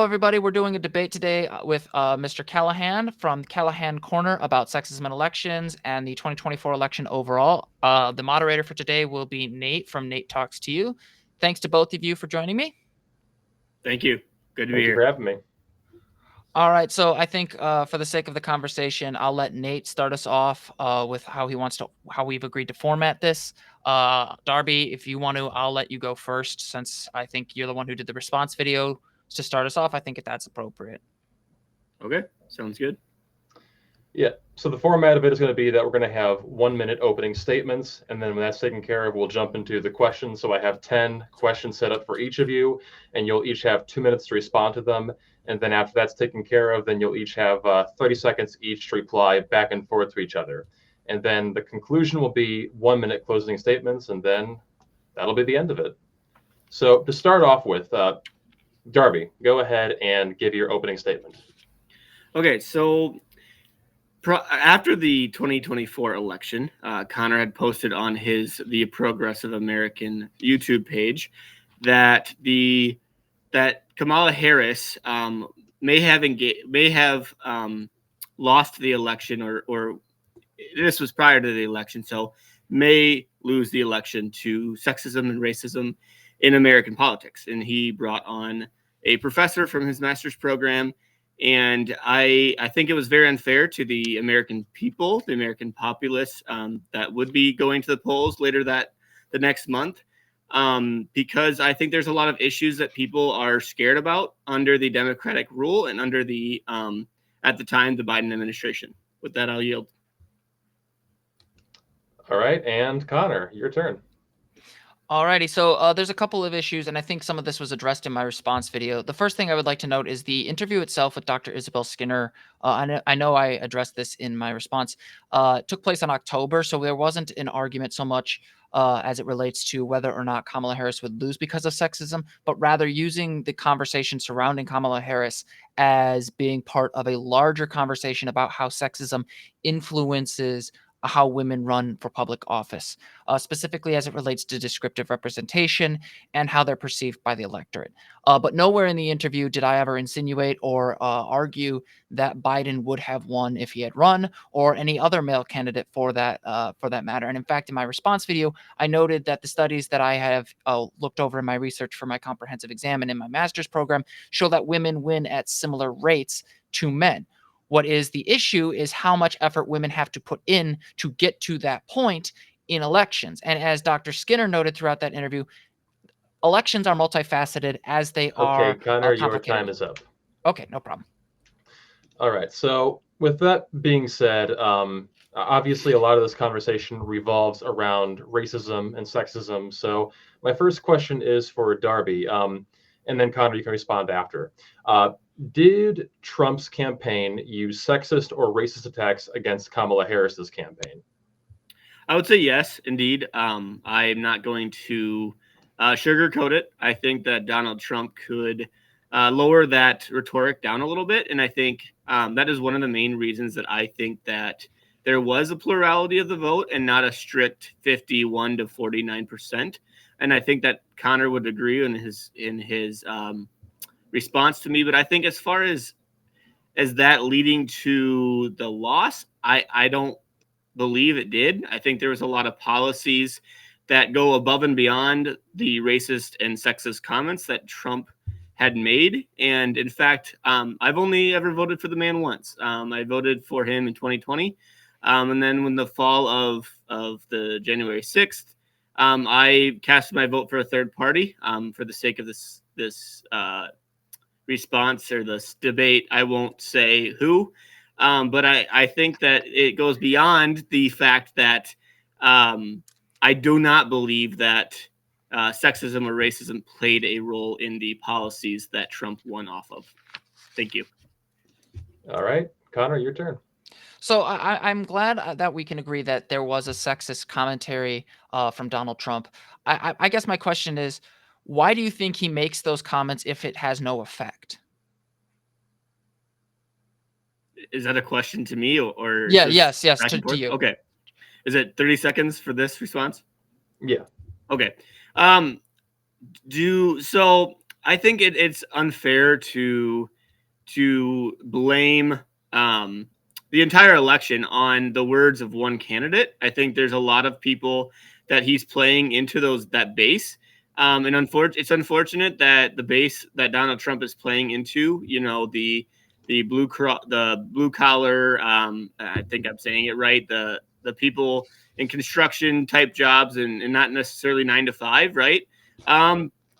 everybody. We're doing a debate today with Mr. Callahan from Callahan Corner about sexism in elections and the 2024 election overall. The moderator for today will be Nate from Nate Talks to You. Thanks to both of you for joining me. Thank you. Good to be Thank you here. for having me. All right, so I think for the sake of the conversation, I'll let Nate start us off with how we've agreed to format this. Darby, if you want to, I'll let you go first since I think you're the one who did the response video to start us off. I think that's appropriate. Okay, sounds good. Yeah, so the format of it is going to be that we're going to have 1 minute opening statements, and then when that's taken care of, we'll jump into the questions. So I have 10 questions set up for each of you, and you'll each have 2 minutes to respond to them. And then after that's taken care of, then you'll each have 30 seconds each to reply back and forth to each other. And then the conclusion will be 1 minute closing statements, and then that'll be the end of it. So to start off with, Darby, go ahead and give your opening statement. Okay, so after the 2024 election, Connor had posted on the Progressive American YouTube page that Kamala Harris may have lost the election, or this was prior to the election, so may lose the election to sexism and racism in American politics. And he brought on a professor from his master's program. And I think it was very unfair to the American people, the American populace that would be going to the polls later the next month, because I think there's a lot of issues that people are scared about under the Democratic rule and under the at the time the Biden administration. With that, I'll yield. All right, and Connor, your turn. Alrighty, so there's a couple of issues, and I think some of this was addressed in my response video. The first thing I would like to note is the interview itself with Dr. Isabel Skinner. I know I addressed this in my response. Took place in October, so there wasn't an argument so much as it relates to whether or not Kamala Harris would lose because of sexism, but rather using the conversation surrounding Kamala Harris as being part of a larger conversation about how sexism influences how women run for public office, specifically as it relates to descriptive representation and how they're perceived by the electorate. But nowhere in the interview did I ever insinuate or argue that Biden would have won if he had run, or any other male candidate for that matter. And in fact, in my response video, I noted that the studies that I have looked over in my research for my comprehensive exam and in my master's program show that women win at similar rates to men. What is the issue is how much effort women have to put in to get to that point in elections. And as Dr. Skinner noted throughout that interview, elections are multifaceted as they are. Okay, Connor, your time is up. Okay, no problem. All right, so with that being said, obviously a lot of this conversation revolves around racism and sexism. So my first question is for Darby, and then Connor, you can respond after. Did Trump's campaign use sexist or racist attacks against Kamala Harris's campaign? I would say yes, indeed. I'm not going to sugarcoat it. I think that Donald Trump could lower that rhetoric down a little bit. And I think that is one of the main reasons that I think that there was a plurality of the vote and not a strict 51 to 49%. And I think that Connor would agree in his response to me. But I think as far as that leading to the loss, I don't believe it did. I think there was a lot of policies that go above and beyond the racist and sexist comments that Trump had made. And in fact, I've only ever voted for the man once. I voted for him in 2020. And then when the fall of the January 6th, I cast my vote for a third party for the sake of this response or this debate. I won't say who, but I think that it goes beyond the fact that I do not believe that sexism or racism played a role in the policies that Trump won off of. Thank you. All right, Connor, your turn. So I'm glad that we can agree that there was a sexist commentary from Donald Trump. I guess my question is, why do you think he makes those comments if it has no effect? Is that a question to me or yes, to you. Okay. Is it 30 seconds for this response? Yeah. Okay. So I think it's unfair to blame the entire election on the words of one candidate. I think there's a lot of people that he's playing into that base. And it's unfortunate that the base that Donald Trump is playing into, the blue collar, I think I'm saying it right, the people in construction type jobs and not necessarily 9 to 5, right?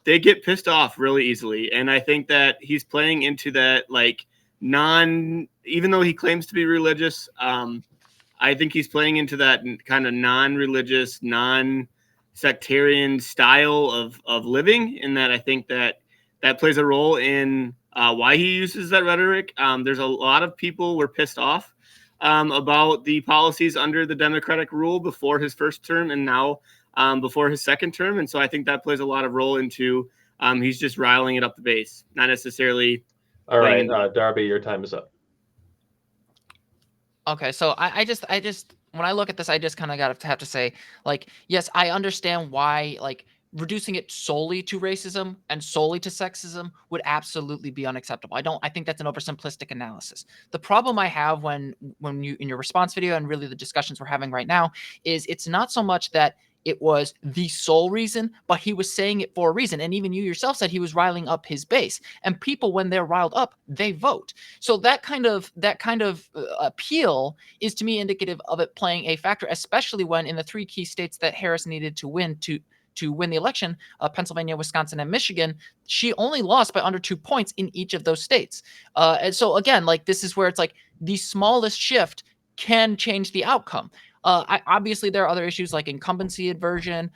They get pissed off really easily, and I think that he's playing into that, like, even though he claims to be religious, I think he's playing into that kind of non-religious, non-sectarian style of living, and that I think that plays a role in why he uses that rhetoric. There's a lot of people were pissed off about the policies under the Democratic rule before his first term and now before his second term, and so I think that plays a lot of role into he's just riling it up the base, not necessarily. All right, Darby, your time is up. Okay, so I just when I look at this, I just kind of have to say, like, yes, I understand why, like, reducing it solely to racism and solely to sexism would absolutely be unacceptable. I think that's an oversimplistic analysis. The problem I have when you, in your response video, and really the discussions we're having right now, is it's not so much that it was the sole reason, but he was saying it for a reason. And even you yourself said he was riling up his base. And people, when they're riled up, they vote. So that kind of appeal is, to me, indicative of it playing a factor, especially when in the 3 key states that Harris needed to win to win the election, Pennsylvania, Wisconsin, and Michigan, she only lost by under 2 points in each of those states. And so again, like, this is where it's like the smallest shift can change the outcome. Obviously, there are other issues like incumbency aversion,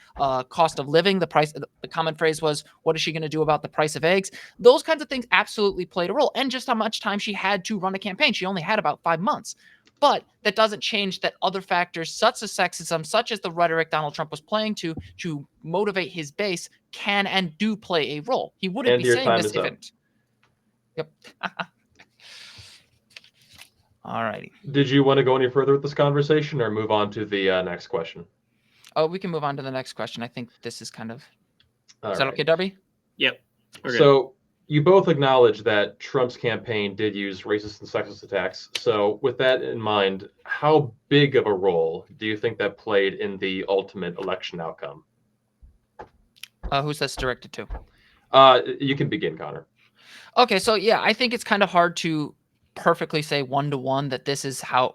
cost of living. The common phrase was, what is she going to do about the price of eggs? Those kinds of things absolutely played a role. And just how much time she had to run a campaign. She only had about 5 months. But that doesn't change that other factors, such as sexism, such as the rhetoric Donald Trump was playing to motivate his base, can and do play a role. He wouldn't be saying this if it. Yep. All righty. Did you want to go any further with this conversation or move on to the next question? Oh, we can move on to the next question. I think this is kind of... Is that okay, Darby? Yep. Okay. So you both acknowledge that Trump's campaign did use racist and sexist attacks. So with that in mind, how big of a role do you think that played in the ultimate election outcome? Who's this directed to? You can begin, Connor. Okay, so yeah, I think it's kind of hard to perfectly say 1-to-1 that this is how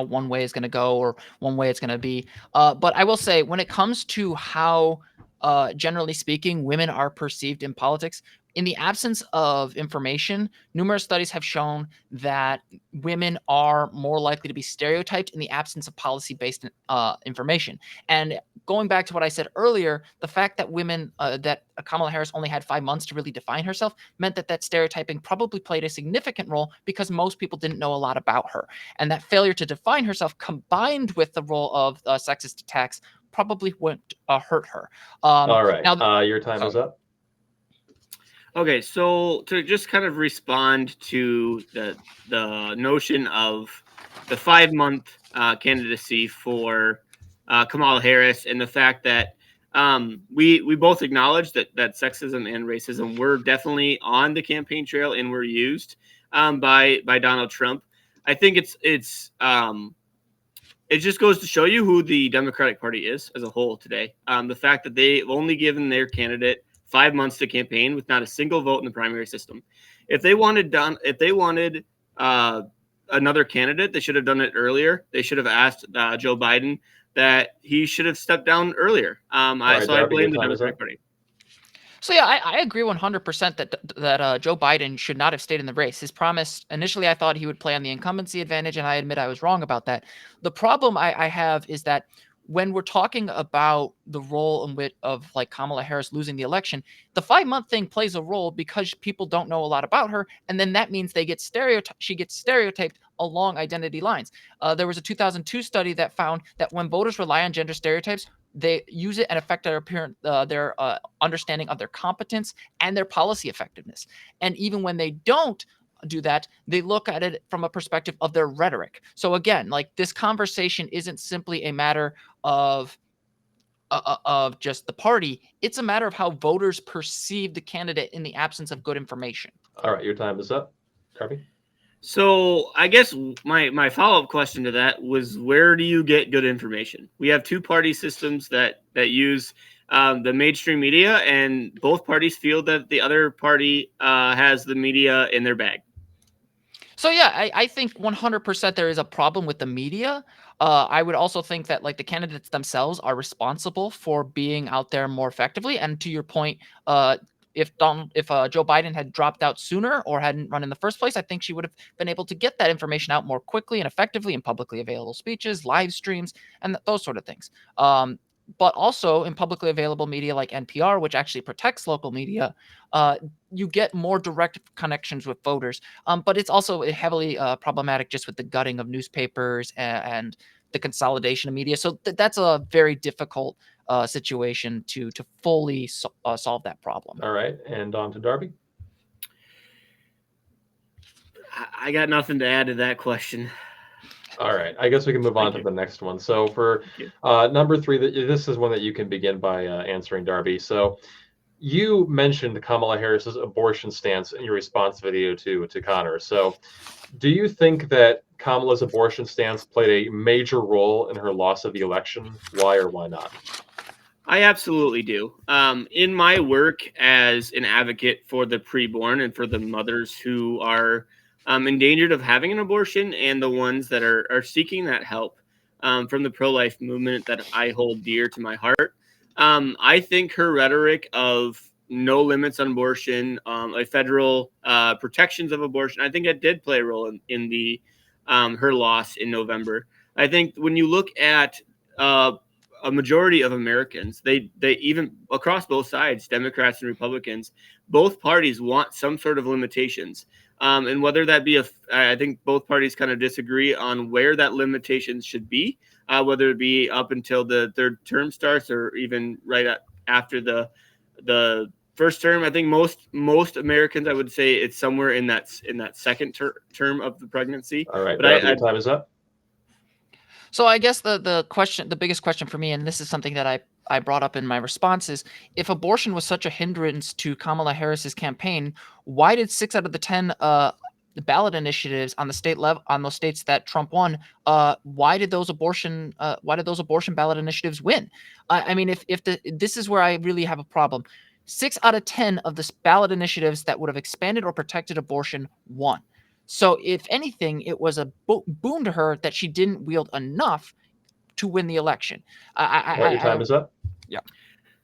one way is going to go or one way it's going to be. But I will say, when it comes to how, generally speaking, women are perceived in politics, in the absence of information, numerous studies have shown that women are more likely to be stereotyped in the absence of policy-based information. And going back to what I said earlier, the fact that that Kamala Harris only had 5 months to really define herself meant that stereotyping probably played a significant role because most people didn't know a lot about her. And that failure to define herself, combined with the role of sexist attacks, probably wouldn't hurt her. All right. Now, your time is up. Okay, so to just kind of respond to the notion of the 5-month candidacy for Kamala Harris, and the fact that we both acknowledge that sexism and racism were definitely on the campaign trail and were used by Donald Trump. I think it just goes to show you who the Democratic Party is as a whole today. The fact that they've only given their candidate 5 months to campaign with not a single vote in the primary system. If they wanted another candidate, they should have done it earlier. They should have asked Joe Biden that he should have stepped down earlier. I blame the Democratic Party. So yeah, I agree 100% that Joe Biden should not have stayed in the race. His promise initially, I thought he would play on the incumbency advantage, and I admit I was wrong about that. The problem I have is that when we're talking about the role of like Kamala Harris losing the election, the 5-month thing plays a role because people don't know a lot about her, and then that means she gets stereotyped along identity lines. There was a 2002 study that found that when voters rely on gender stereotypes, they use it and affect their understanding of their competence and their policy effectiveness. And even when they don't do that, they look at it from a perspective of their rhetoric. So again, like, this conversation isn't simply a matter of of just the party. It's a matter of how voters perceive the candidate in the absence of good information. All right, your time is up, Darby. So I guess my follow-up question to that was, where do you get good information? We have two party systems that use the mainstream media, and both parties feel that the other party has the media in their bag. So yeah, I think 100% there is a problem with the media. I would also think that like the candidates themselves are responsible for being out there more effectively. And to your point, if Joe Biden had dropped out sooner or hadn't run in the first place, I think she would have been able to get that information out more quickly and effectively in publicly available speeches, live streams, and those sort of things. But also in publicly available media like NPR, which actually protects local media, you get more direct connections with voters. But it's also heavily problematic just with the gutting of newspapers and the consolidation of media. So that's a very difficult situation to fully solve that problem. All right, and on to Darby. I got nothing to add to that question. All right, I guess we can move on to the next one. So for number 3, this is one that you can begin by answering, Darby. So you mentioned Kamala Harris's abortion stance in your response video to Connor. So do you think that Kamala's abortion stance played a major role in her loss of the election? Why or why not? I absolutely do. In my work as an advocate for the preborn and for the mothers who are endangered of having an abortion and the ones that are seeking that help from the pro-life movement that I hold dear to my heart, I think her rhetoric of no limits on abortion, like federal protections of abortion, I think it did play a role in the her loss in November. I think when you look at a majority of Americans, they even across both sides, Democrats and Republicans, both parties want some sort of limitations. And whether that be I think both parties kind of disagree on where that limitations should be, whether it be up until the third term starts or even after the first term. I think most Americans, I would say it's somewhere in that second term of the pregnancy. All right, but your time is up. So I guess the biggest question for me, and this is something that I brought up in my response, is if abortion was such a hindrance to Kamala Harris's campaign, why did 6 out of the 10 the ballot initiatives on the state level on those states that Trump won, why did those abortion ballot initiatives win? I mean, this is where I really have a problem. 6 out of 10 of the ballot initiatives that would have expanded or protected abortion won. So if anything, it was a boon to her that she didn't wield enough to win the election. Your time is up. Yeah.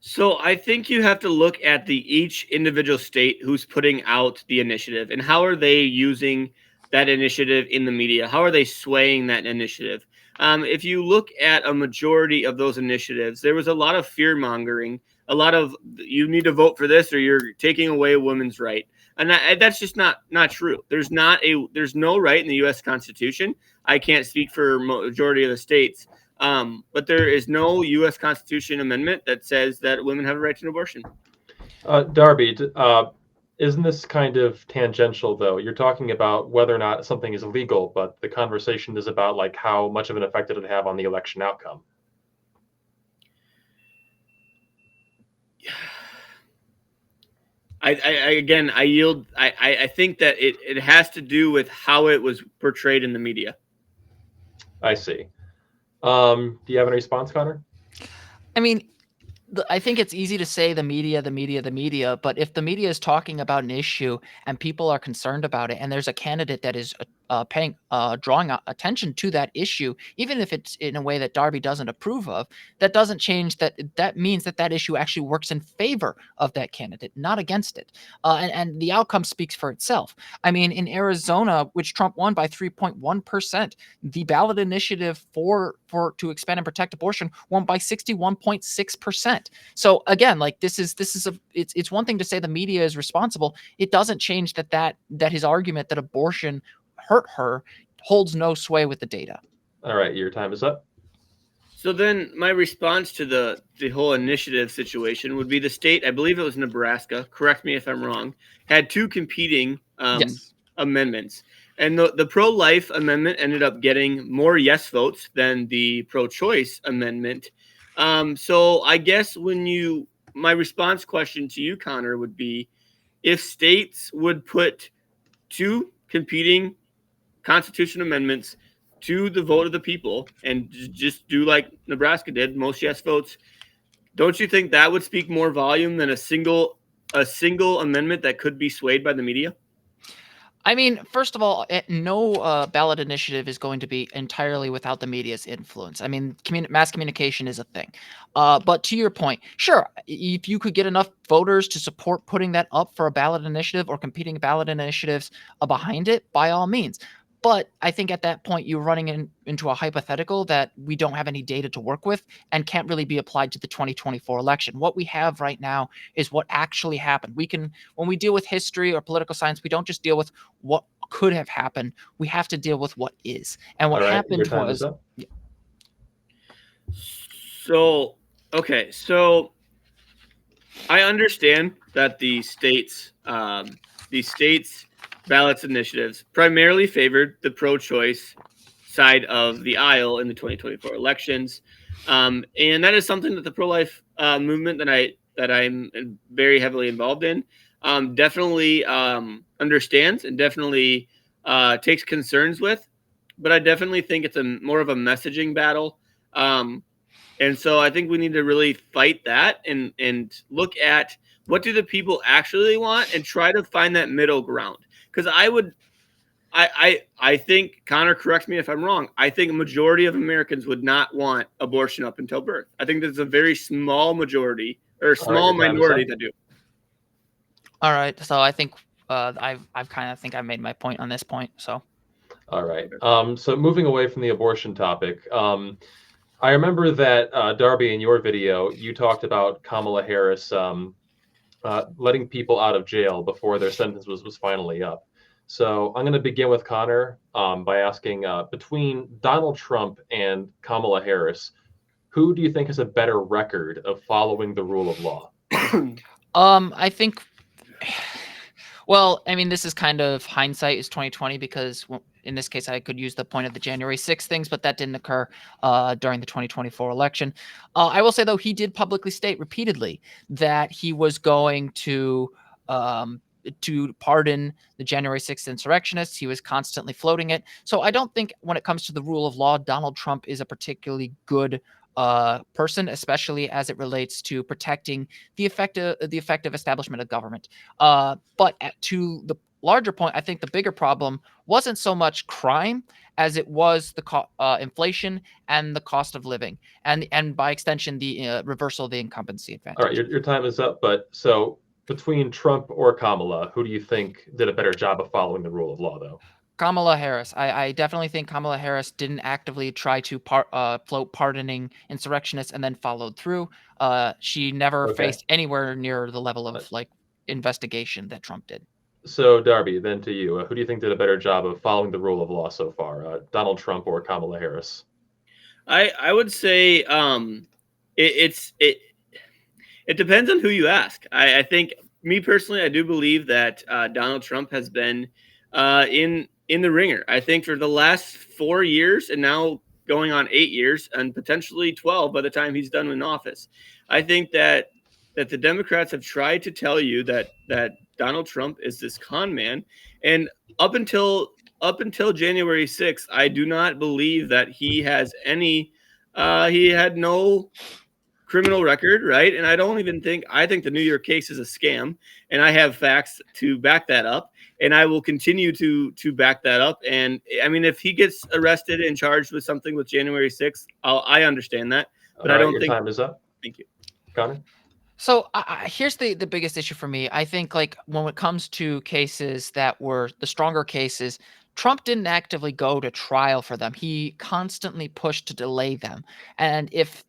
So I think you have to look at each individual state who's putting out the initiative and how are they using that initiative in the media? How are they swaying that initiative? If you look at a majority of those initiatives, there was a lot of fear mongering, a lot of you need to vote for this or you're taking away a woman's right. And that's just not true. There's no right in the U.S. Constitution. I can't speak for majority of the states, but there is no U.S. Constitution amendment that says that women have a right to an abortion. Darby, isn't this kind of tangential though? You're talking about whether or not something is legal, but the conversation is about like how much of an effect did it have on the election outcome? I yield. I think that it has to do with how it was portrayed in the media. I see. Do you have any response, Connor? I mean, I think it's easy to say the media, but if the media is talking about an issue and people are concerned about it, and there's a candidate that is drawing attention to that issue, even if it's in a way that Darby doesn't approve of, that doesn't change that. That means that issue actually works in favor of that candidate, not against it. And the outcome speaks for itself. I mean, in Arizona, which Trump won by 3.1%, the ballot initiative to expand and protect abortion won by 61.6%. So again, like it's one thing to say the media is responsible. It doesn't change that his argument that abortion hurt her holds no sway with the data. All right, your time is up. So then my response to the whole initiative situation would be the state, I believe it was Nebraska, correct me if I'm wrong, had two competing amendments. And the pro-life amendment ended up getting more yes votes than the pro-choice amendment. So I guess my response question to you, Connor, would be if states would put two competing constitutional amendments to the vote of the people and just do like Nebraska did, most yes votes, don't you think that would speak more volume than a single amendment that could be swayed by the media? I mean, first of all, no ballot initiative is going to be entirely without the media's influence. I mean, mass communication is a thing. But to your point, sure, if you could get enough voters to support putting that up for a ballot initiative or competing ballot initiatives behind it, by all means. But I think at that point, you're running into a hypothetical that we don't have any data to work with and can't really be applied to the 2024 election. What we have right now is what actually happened. When we deal with history or political science, we don't just deal with what could have happened. We have to deal with what is. And what All right, your happened time is was, up. So, okay, so I understand that the states ballots initiatives primarily favored the pro-choice side of the aisle in the 2024 elections, and that is something that the pro-life movement that I'm very heavily involved in definitely understands and definitely takes concerns with. But I definitely think it's more of a messaging battle. And so I think we need to really fight that and look at what do the people actually want and try to find that middle ground. Because I think, Connor, correct me if I'm wrong, I think a majority of Americans would not want abortion up until birth. I think there's a very small majority or All right, small your time is minority up. that do. all right. So I think I've kind of think I made my point on this point. So All right. So moving away from the abortion topic, I remember that Darby, in your video, you talked about Kamala Harris letting people out of jail before their sentence was finally up. So I'm going to begin with Connor by asking, between Donald Trump and Kamala Harris, who do you think has a better record of following the rule of law? I think. Well, I mean, this is kind of hindsight is 2020 because in this case, I could use the point of the January 6th things, but that didn't occur during the 2024 election. I will say, though, he did publicly state repeatedly that he was going to pardon the January 6th insurrectionists. He was constantly floating it. So I don't think when it comes to the rule of law, Donald Trump is a particularly good person, especially as it relates to protecting the effective establishment of government. To the larger point, I think the bigger problem wasn't so much crime as it was the inflation and the cost of living, and by extension, the reversal of the incumbency All right, advantage. your time is up. But so between Trump or Kamala, who do you think did a better job of following the rule of law, though? Kamala Harris. I definitely think Kamala Harris didn't actively try to float pardoning insurrectionists and then followed through. She never Okay. faced anywhere near the level of investigation that Trump did. So Darby, then to you, who do you think did a better job of following the rule of law so far, Donald Trump or Kamala Harris? I would say it depends on who you ask. I think me personally, I do believe that Donald Trump has been in the ringer. I think for the last 4 years and now going on 8 years and potentially 12 by the time he's done in office. I think that the Democrats have tried to tell you that Donald Trump is this con man, and up until January 6th, I do not believe that he has any. He had no criminal record, right? And I think the New York case is a scam, and I have facts to back that up, and I will continue to back that up. And I mean, if he gets arrested and charged with something with January 6th, I understand that, but All I right, don't your think. time is up. Thank you. Connor? So here's the biggest issue for me. I think like when it comes to cases that were the stronger cases, Trump didn't actively go to trial for them. He constantly pushed to delay them. And if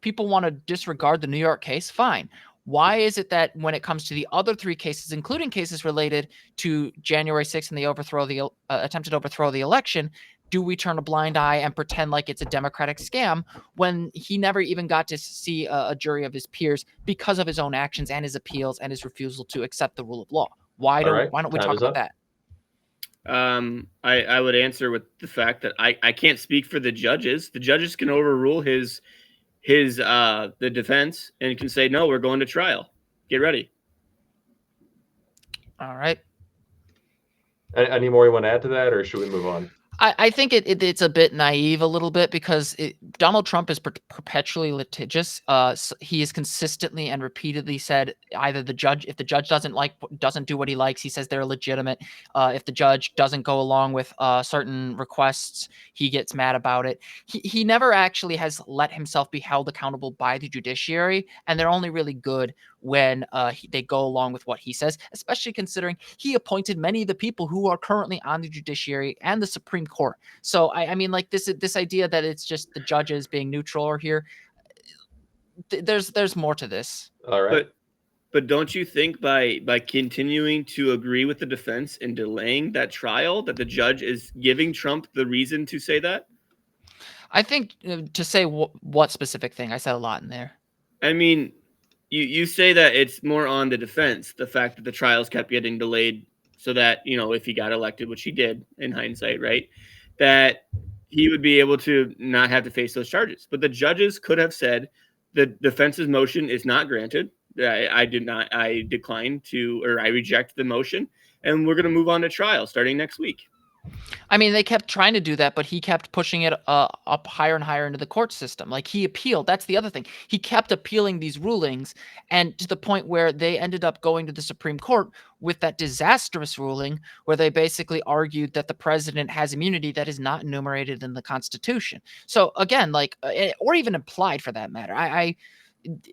people want to disregard the New York case, fine. Why is it that when it comes to the other three cases, including cases related to January 6th and the attempted overthrow of the election, do we turn a blind eye and pretend like it's a Democratic scam when he never even got to see a jury of his peers because of his own actions and his appeals and his refusal to accept the rule of law? Why All don't right, we time talk is about up. that? I would answer with the fact that I can't speak for the judges. The judges can overrule his the defense and can say, no, we're going to trial. Get ready. All right. Any more you want to add to that, or should we move on? I think it's a bit naive a little bit because Donald Trump is perpetually litigious. He has consistently and repeatedly said either if the judge doesn't do what he likes, he says they're legitimate. If the judge doesn't go along with certain requests, he gets mad about it. He never actually has let himself be held accountable by the judiciary, and they're only really good when they go along with what he says, especially considering he appointed many of the people who are currently on the judiciary and the Supreme Court. So I mean, like this idea that it's just the judges being neutral here. There's more to this. All right. But don't you think by continuing to agree with the defense and delaying that trial, that the judge is giving Trump the reason to say that? I think to say what specific thing, I said a lot in there. I mean, you say that it's more on the defense, the fact that the trials kept getting delayed so that, if he got elected, which he did in hindsight, right, that he would be able to not have to face those charges. But the judges could have said the defense's motion is not granted. I decline to, or I reject the motion, and we're going to move on to trial starting next week. I mean, they kept trying to do that, but he kept pushing it up higher and higher into the court system. Like, he appealed. That's the other thing. He kept appealing these rulings, and to the point where they ended up going to the Supreme Court with that disastrous ruling where they basically argued that the president has immunity that is not enumerated in the Constitution. So again, or even implied for that matter.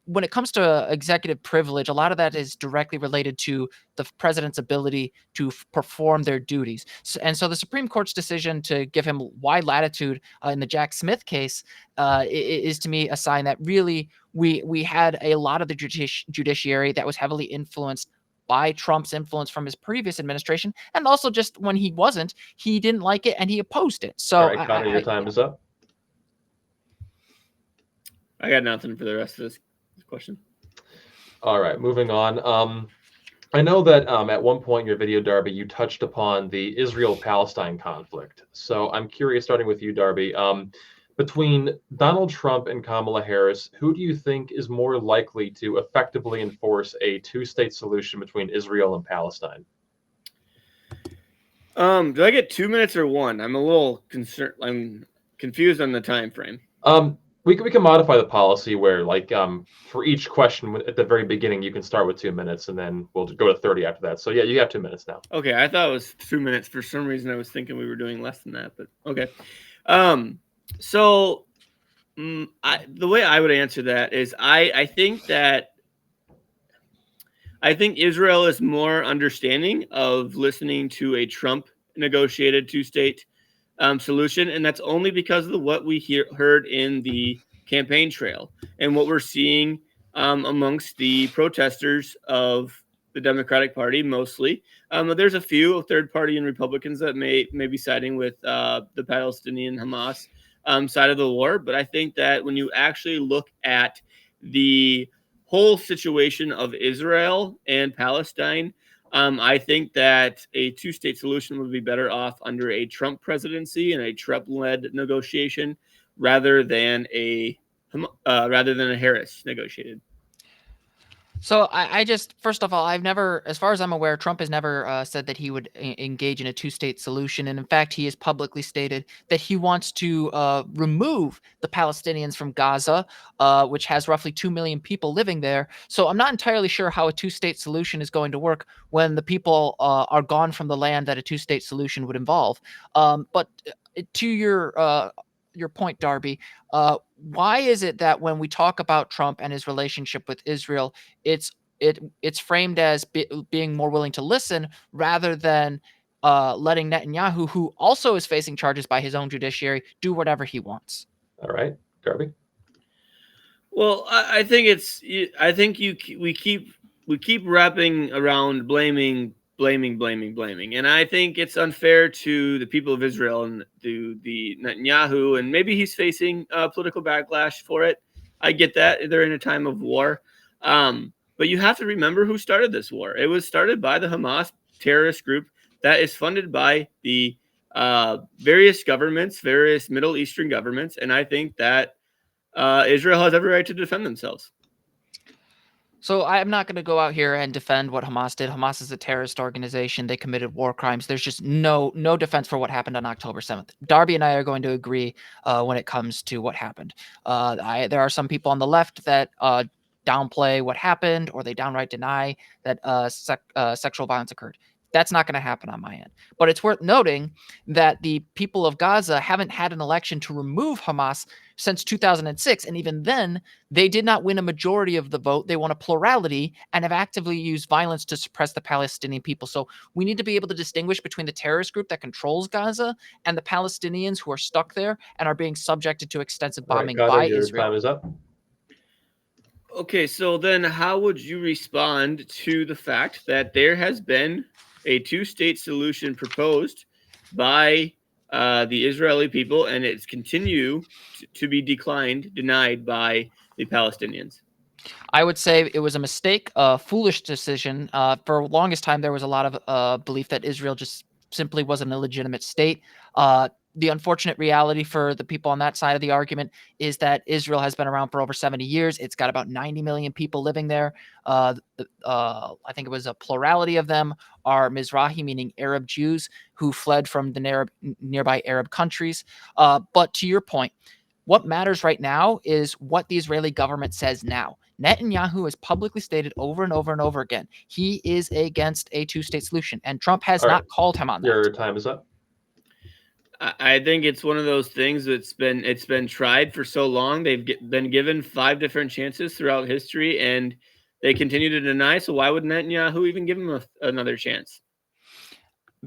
When it comes to executive privilege, a lot of that is directly related to the president's ability to perform their duties. So the Supreme Court's decision to give him wide latitude in the Jack Smith case is to me a sign that really we had a lot of the judiciary that was heavily influenced by Trump's influence from his previous administration, and also just when he wasn't, he didn't like it and he opposed it. So, all right, Connor, your time is up. I got nothing for the rest of this question. All right, moving on. I know that at one point in your video, Darby, you touched upon the Israel-Palestine conflict. So I'm curious, starting with you, Darby, between Donald Trump and Kamala Harris, who do you think is more likely to effectively enforce a two-state solution between Israel and Palestine? Do I get 2 minutes or one? I'm a little concerned. I'm confused on the time frame. We can modify the policy where, for each question at the very beginning, you can start with 2 minutes, and then we'll go to 30 after that. So yeah, you have 2 minutes now. Okay, I thought it was 2 minutes. For some reason, I was thinking we were doing less than that, but okay. So the way I would answer that is I think Israel is more understanding of listening to a Trump negotiated two-state solution, and that's only because of what we heard in the campaign trail and what we're seeing amongst the protesters of the Democratic Party mostly. There's a few third party and Republicans that may be siding with the Palestinian Hamas side of the war, but I think that when you actually look at the whole situation of Israel and Palestine, I think that a two-state solution would be better off under a Trump presidency and a Trump-led negotiation rather than a Harris negotiated. So I just, first of all, I've never, as far as I'm aware, Trump has never said that he would engage in a two-state solution. And in fact, he has publicly stated that he wants to remove the Palestinians from Gaza, which has roughly 2 million people living there. So I'm not entirely sure how a two-state solution is going to work when the people are gone from the land that a two-state solution would involve. But to your point, Darby, why is it that when we talk about Trump and his relationship with Israel, it's framed as being more willing to listen rather than letting Netanyahu, who also is facing charges by his own judiciary, do whatever he wants? All right, Darby. Well, I think we keep wrapping around blaming, and I think it's unfair to the people of Israel and to the Netanyahu, and maybe he's facing political backlash for it. I get that they're in a time of war, but you have to remember who started this war. It was started by the Hamas terrorist group that is funded by the various governments, various Middle Eastern governments, and I think that Israel has every right to defend themselves. So I'm not going to go out here and defend what Hamas did. Hamas is a terrorist organization. They committed war crimes. There's just no defense for what happened on October 7th. Darby and I are going to agree when it comes to what happened. There are some people on the left that downplay what happened, or they downright deny that sexual violence occurred. That's not going to happen on my end. But it's worth noting that the people of Gaza haven't had an election to remove Hamas since 2006. And even then, they did not win a majority of the vote. They won a plurality and have actively used violence to suppress the Palestinian people. So we need to be able to distinguish between the terrorist group that controls Gaza and the Palestinians who are stuck there and are being subjected to extensive bombing Connor, by your Israel. time is up. Okay, so then how would you respond to the fact that there has been a two-state solution proposed by the Israeli people, and it's continue to be denied by the Palestinians? I would say it was a mistake, a foolish decision. For the longest time, there was a lot of belief that Israel just simply wasn't a legitimate state. The unfortunate reality for the people on that side of the argument is that Israel has been around for over 70 years. It's got about 90 million people living there. I think it was a plurality of them are Mizrahi, meaning Arab Jews who fled from the nearby Arab countries. But to your point, what matters right now is what the Israeli government says now. Netanyahu has publicly stated over and over and over again he is against a two-state solution, and Trump has not called him on that. Your time is up. I think it's one of those things that's been tried for so long. They've been given 5 different chances throughout history, and they continue to deny. So why would Netanyahu even give him another chance?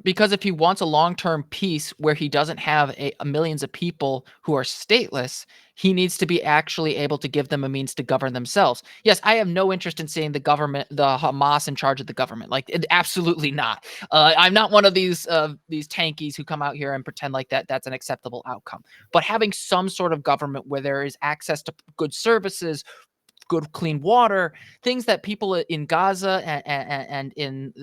Because if he wants a long-term peace where he doesn't have millions of people who are stateless, he needs to be actually able to give them a means to govern themselves. Yes, I have no interest in seeing the Hamas in charge of the government. Like, absolutely not. I'm not one of these tankies who come out here and pretend like that's an acceptable outcome. But having some sort of government where there is access to good services, good clean water, things that people in Gaza and in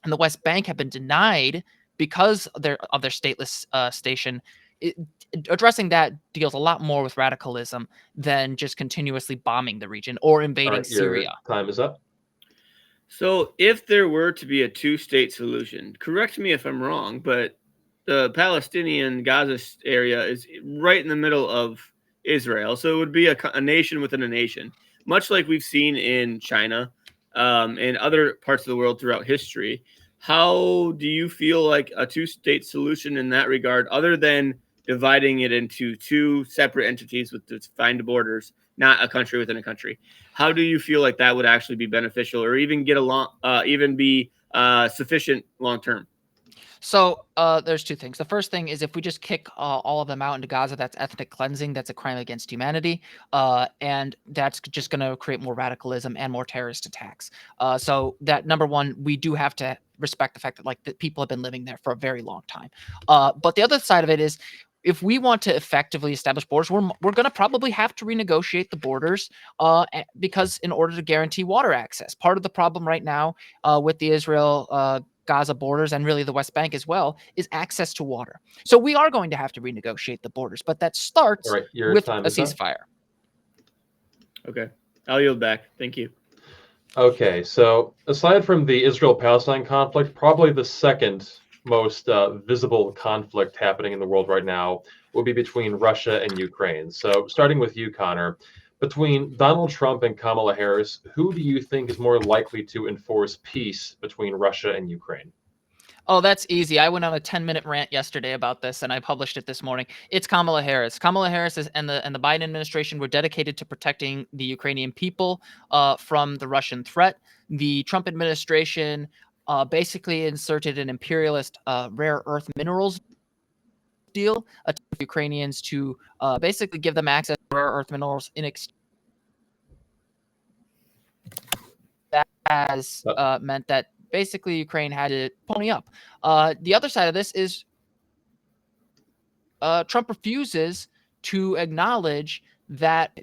the West Bank have been denied because of their stateless station. Addressing that deals a lot more with radicalism than just continuously bombing the region or invading Syria. Your time is up. So if there were to be a two-state solution, correct me if I'm wrong, but the Palestinian Gaza area is right in the middle of Israel. So it would be a nation within a nation, much like we've seen in China and other parts of the world throughout history. How do you feel like a two-state solution in that regard, other than dividing it into 2 separate entities with defined borders, not a country within a country? How do you feel like that would actually be beneficial, or even get along, even be sufficient long term? So there's 2 things. The first thing is if we just kick all of them out into Gaza, that's ethnic cleansing. That's a crime against humanity. And that's just going to create more radicalism and more terrorist attacks. So that, number one, we do have to respect the fact that the people have been living there for a very long time. But the other side of it is, if we want to effectively establish borders, we're going to probably have to renegotiate the borders because in order to guarantee water access. Part of the problem right now with the Israel Gaza borders and really the West Bank as well is access to water. So we are going to have to renegotiate the borders, but that starts with a ceasefire. Okay, I'll yield back. Thank you. Okay, so aside from the Israel-Palestine conflict, probably the second most visible conflict happening in the world right now will be between Russia and Ukraine. So starting with you, Connor, between Donald Trump and Kamala Harris, who do you think is more likely to enforce peace between Russia and Ukraine? Oh, that's easy. I went on a 10-minute rant yesterday about this, and I published it this morning. It's Kamala Harris. Kamala Harris and the Biden administration were dedicated to protecting the Ukrainian people from the Russian threat. The Trump administration basically inserted an imperialist rare earth minerals deal to Ukrainians to basically give them access to rare earth minerals in exchange. That has meant that basically Ukraine had to pony up. The other side of this is Trump refuses to acknowledge that.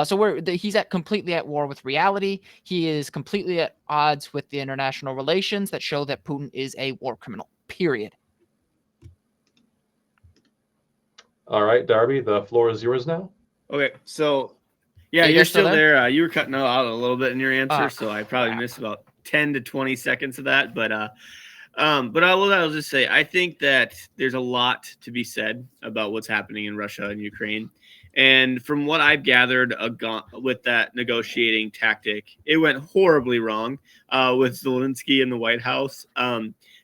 So he's completely at war with reality. He is completely at odds with the international relations that show that Putin is a war criminal, period. All right, Darby, the floor is yours now. Okay, so yeah, Are you you're guys still still there? there. You were cutting out a little bit in your answer, Ah, so I probably crap. missed about 10 to 20 seconds of that. But I'll just say I think that there's a lot to be said about what's happening in Russia and Ukraine. And from what I've gathered with that negotiating tactic, it went horribly wrong with Zelensky in the White House.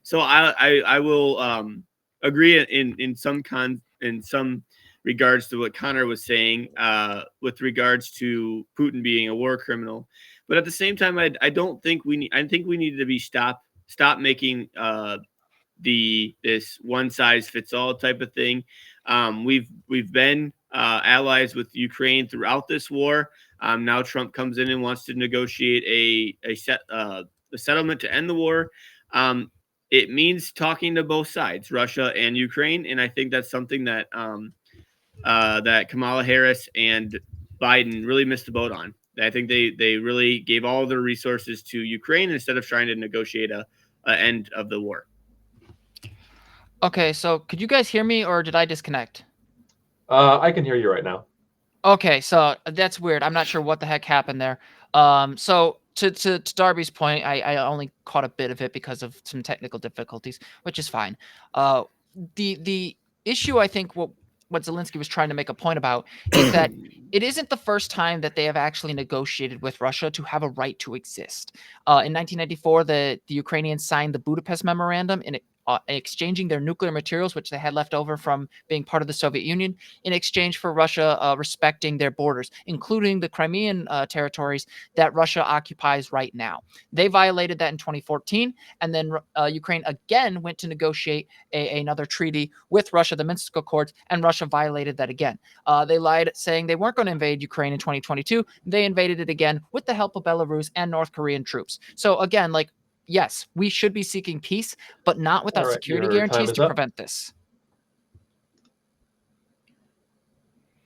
So I will agree in some regards to what Connor was saying with regards to Putin being a war criminal. But at the same time, I don't think we need. I think we need to stop making this one size fits all type of thing. We've been allies with Ukraine throughout this war. Now Trump comes in and wants to negotiate a settlement to end the war. It means talking to both sides, Russia and Ukraine, and I think that's something that Kamala Harris and Biden really missed the boat on. I think they really gave all their resources to Ukraine instead of trying to negotiate a end of the war. Okay, so could you guys hear me or did I disconnect? I can hear you right now. Okay, so that's weird. I'm not sure what the heck happened there. So to Darby's point, I only caught a bit of it because of some technical difficulties, which is fine. Uh, the issue I think what Zelensky was trying to make a point about is that it isn't the first time that they have actually negotiated with Russia to have a right to exist. In 1994, the Ukrainians signed the Budapest Memorandum in exchanging their nuclear materials, which they had left over from being part of the Soviet Union, in exchange for Russia respecting their borders, including the Crimean territories that Russia occupies right now. They violated that in 2014, and then Ukraine again went to negotiate another treaty with Russia, the Minsk Accords, and Russia violated that again. They lied, saying they weren't going to invade Ukraine in 2022. They invaded it again with the help of Belarus and North Korean troops. So again, like, yes, we should be seeking peace, but not All without right, security your time guarantees is to up. prevent this.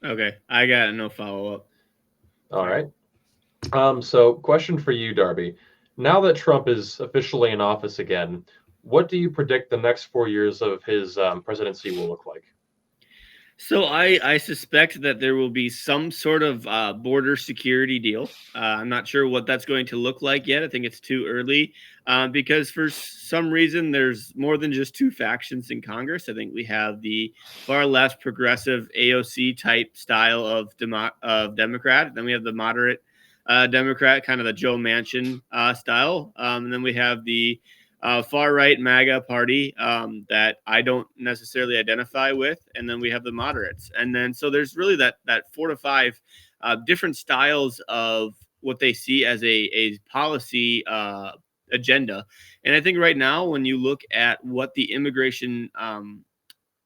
Okay, I got no follow up. All right. So question for you, Darby. Now that Trump is officially in office again, what do you predict the next 4 years of his presidency will look like? So I suspect that there will be some sort of border security deal. I'm not sure what that's going to look like yet. I think it's too early because for some reason there's more than just two factions in Congress. I think we have the far left progressive AOC type style of Democrat. Then we have the moderate Democrat, kind of the Joe Manchin style. And then we have the far right MAGA party that I don't necessarily identify with, and then we have the moderates, and then so there's really that 4 to 5 different styles of what they see as a policy agenda, and I think right now when you look at what the immigration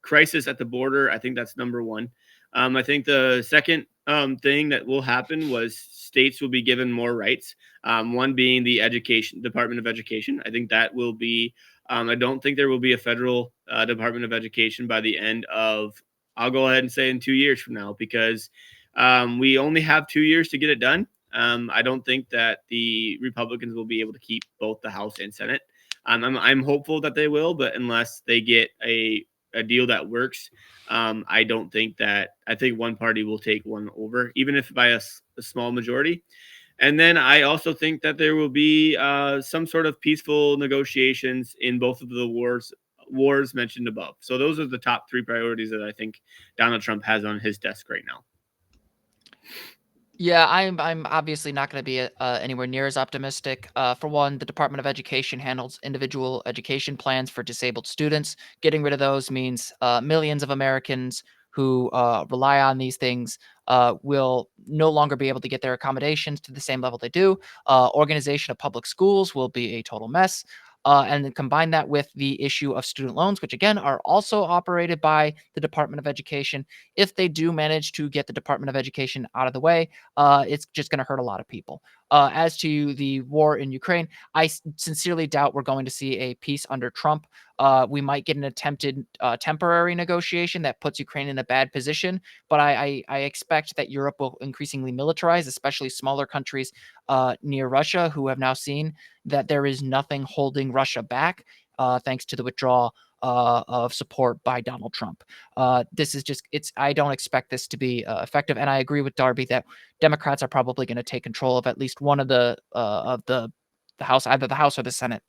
crisis at the border, I think that's number one. I think the second thing that will happen was states will be given more rights. One being the Education Department of Education. I think that will be. I don't think there will be a federal Department of Education by the end of. I'll go ahead and say in 2 years from now because we only have 2 years to get it done. I don't think that the Republicans will be able to keep both the House and Senate. I'm hopeful that they will, but unless they get a deal that works, I don't think that. I think one party will take one over, even if by a small majority. And then I also think that there will be some sort of peaceful negotiations in both of the wars mentioned above. So those are the top three priorities that I think Donald Trump has on his desk right now. Yeah, I'm obviously not going to be anywhere near as optimistic. For one, the Department of Education handles individual education plans for disabled students. Getting rid of those means millions of Americans who rely on these things will no longer be able to get their accommodations to the same level they do. Organization of public schools will be a total mess. And then combine that with the issue of student loans, which again are also operated by the Department of Education. If they do manage to get the Department of Education out of the way, it's just going to hurt a lot of people. As to the war in Ukraine, I sincerely doubt we're going to see a peace under Trump. We might get an attempted temporary negotiation that puts Ukraine in a bad position, but I expect that Europe will increasingly militarize, especially smaller countries near Russia, who have now seen that there is nothing holding Russia back, thanks to the withdrawal of support by Donald Trump. This is just it's. I don't expect this to be effective, and I agree with Darby that Democrats are probably going to take control of at least one of the House, either the House or the Senate.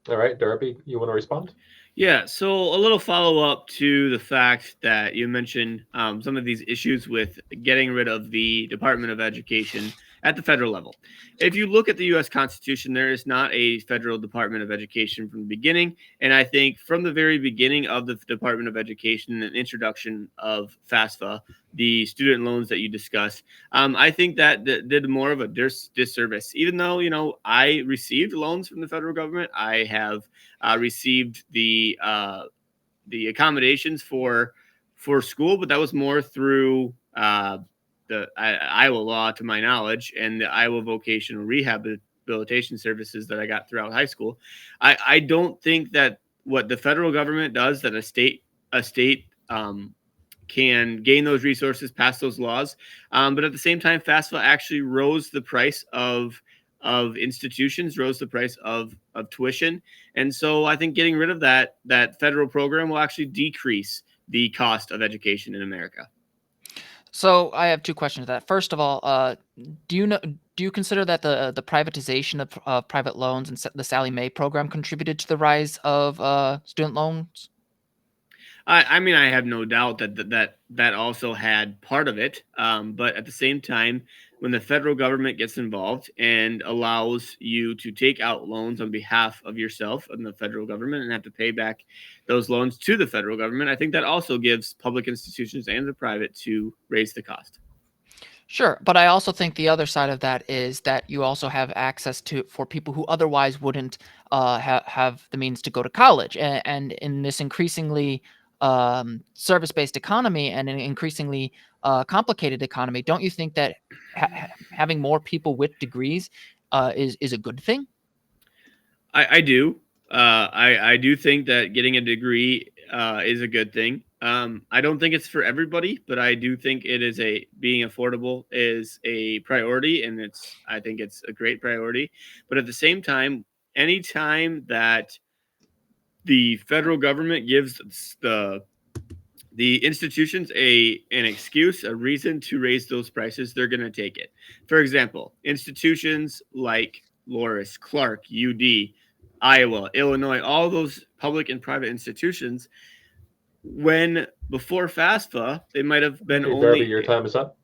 All right, Darby, you want to respond? Yeah, so a little follow up to the fact that you mentioned some of these issues with getting rid of the Department of Education at the federal level. If you look at the U.S. Constitution, there is not a federal Department of Education from the beginning. And I think from the very beginning of the Department of Education and introduction of FAFSA, the student loans that you discussed, I think that did more of a disservice. Even though, I received loans from the federal government, I have received the accommodations for school, but that was more through the Iowa law, to my knowledge, and the Iowa vocational rehabilitation services that I got throughout high school. I don't think that what the federal government does, that a state can gain those resources, pass those laws. But at the same time, FAFSA actually rose the price of institutions, rose the price of tuition. And so I think getting rid of that federal program will actually decrease the cost of education in America. So I have two questions to that. First of all, do you know do you consider that the privatization of private loans and the Sally Mae program contributed to the rise of student loans? I mean, I have no doubt that also had part of it. But at the same time, when the federal government gets involved and allows you to take out loans on behalf of yourself and the federal government and have to pay back those loans to the federal government, I think that also gives public institutions and the private to raise the cost. Sure, but I also think the other side of that is that you also have access to for people who otherwise wouldn't have the means to go to college, and in this increasingly service-based economy and an increasingly complicated economy, don't you think that having more people with degrees is a good thing? I do. I do think that getting a degree is a good thing. I don't think it's for everybody, but I do think it is a being affordable is a priority, and I think it's a great priority. But at the same time, anytime that the federal government gives the institutions an excuse, a reason to raise those prices, they're going to take it. For example, institutions like Loris, Clark, UD, Iowa, Illinois, all those public and private institutions, when before FAFSA, they might have been Okay, Darby, only. your time is up.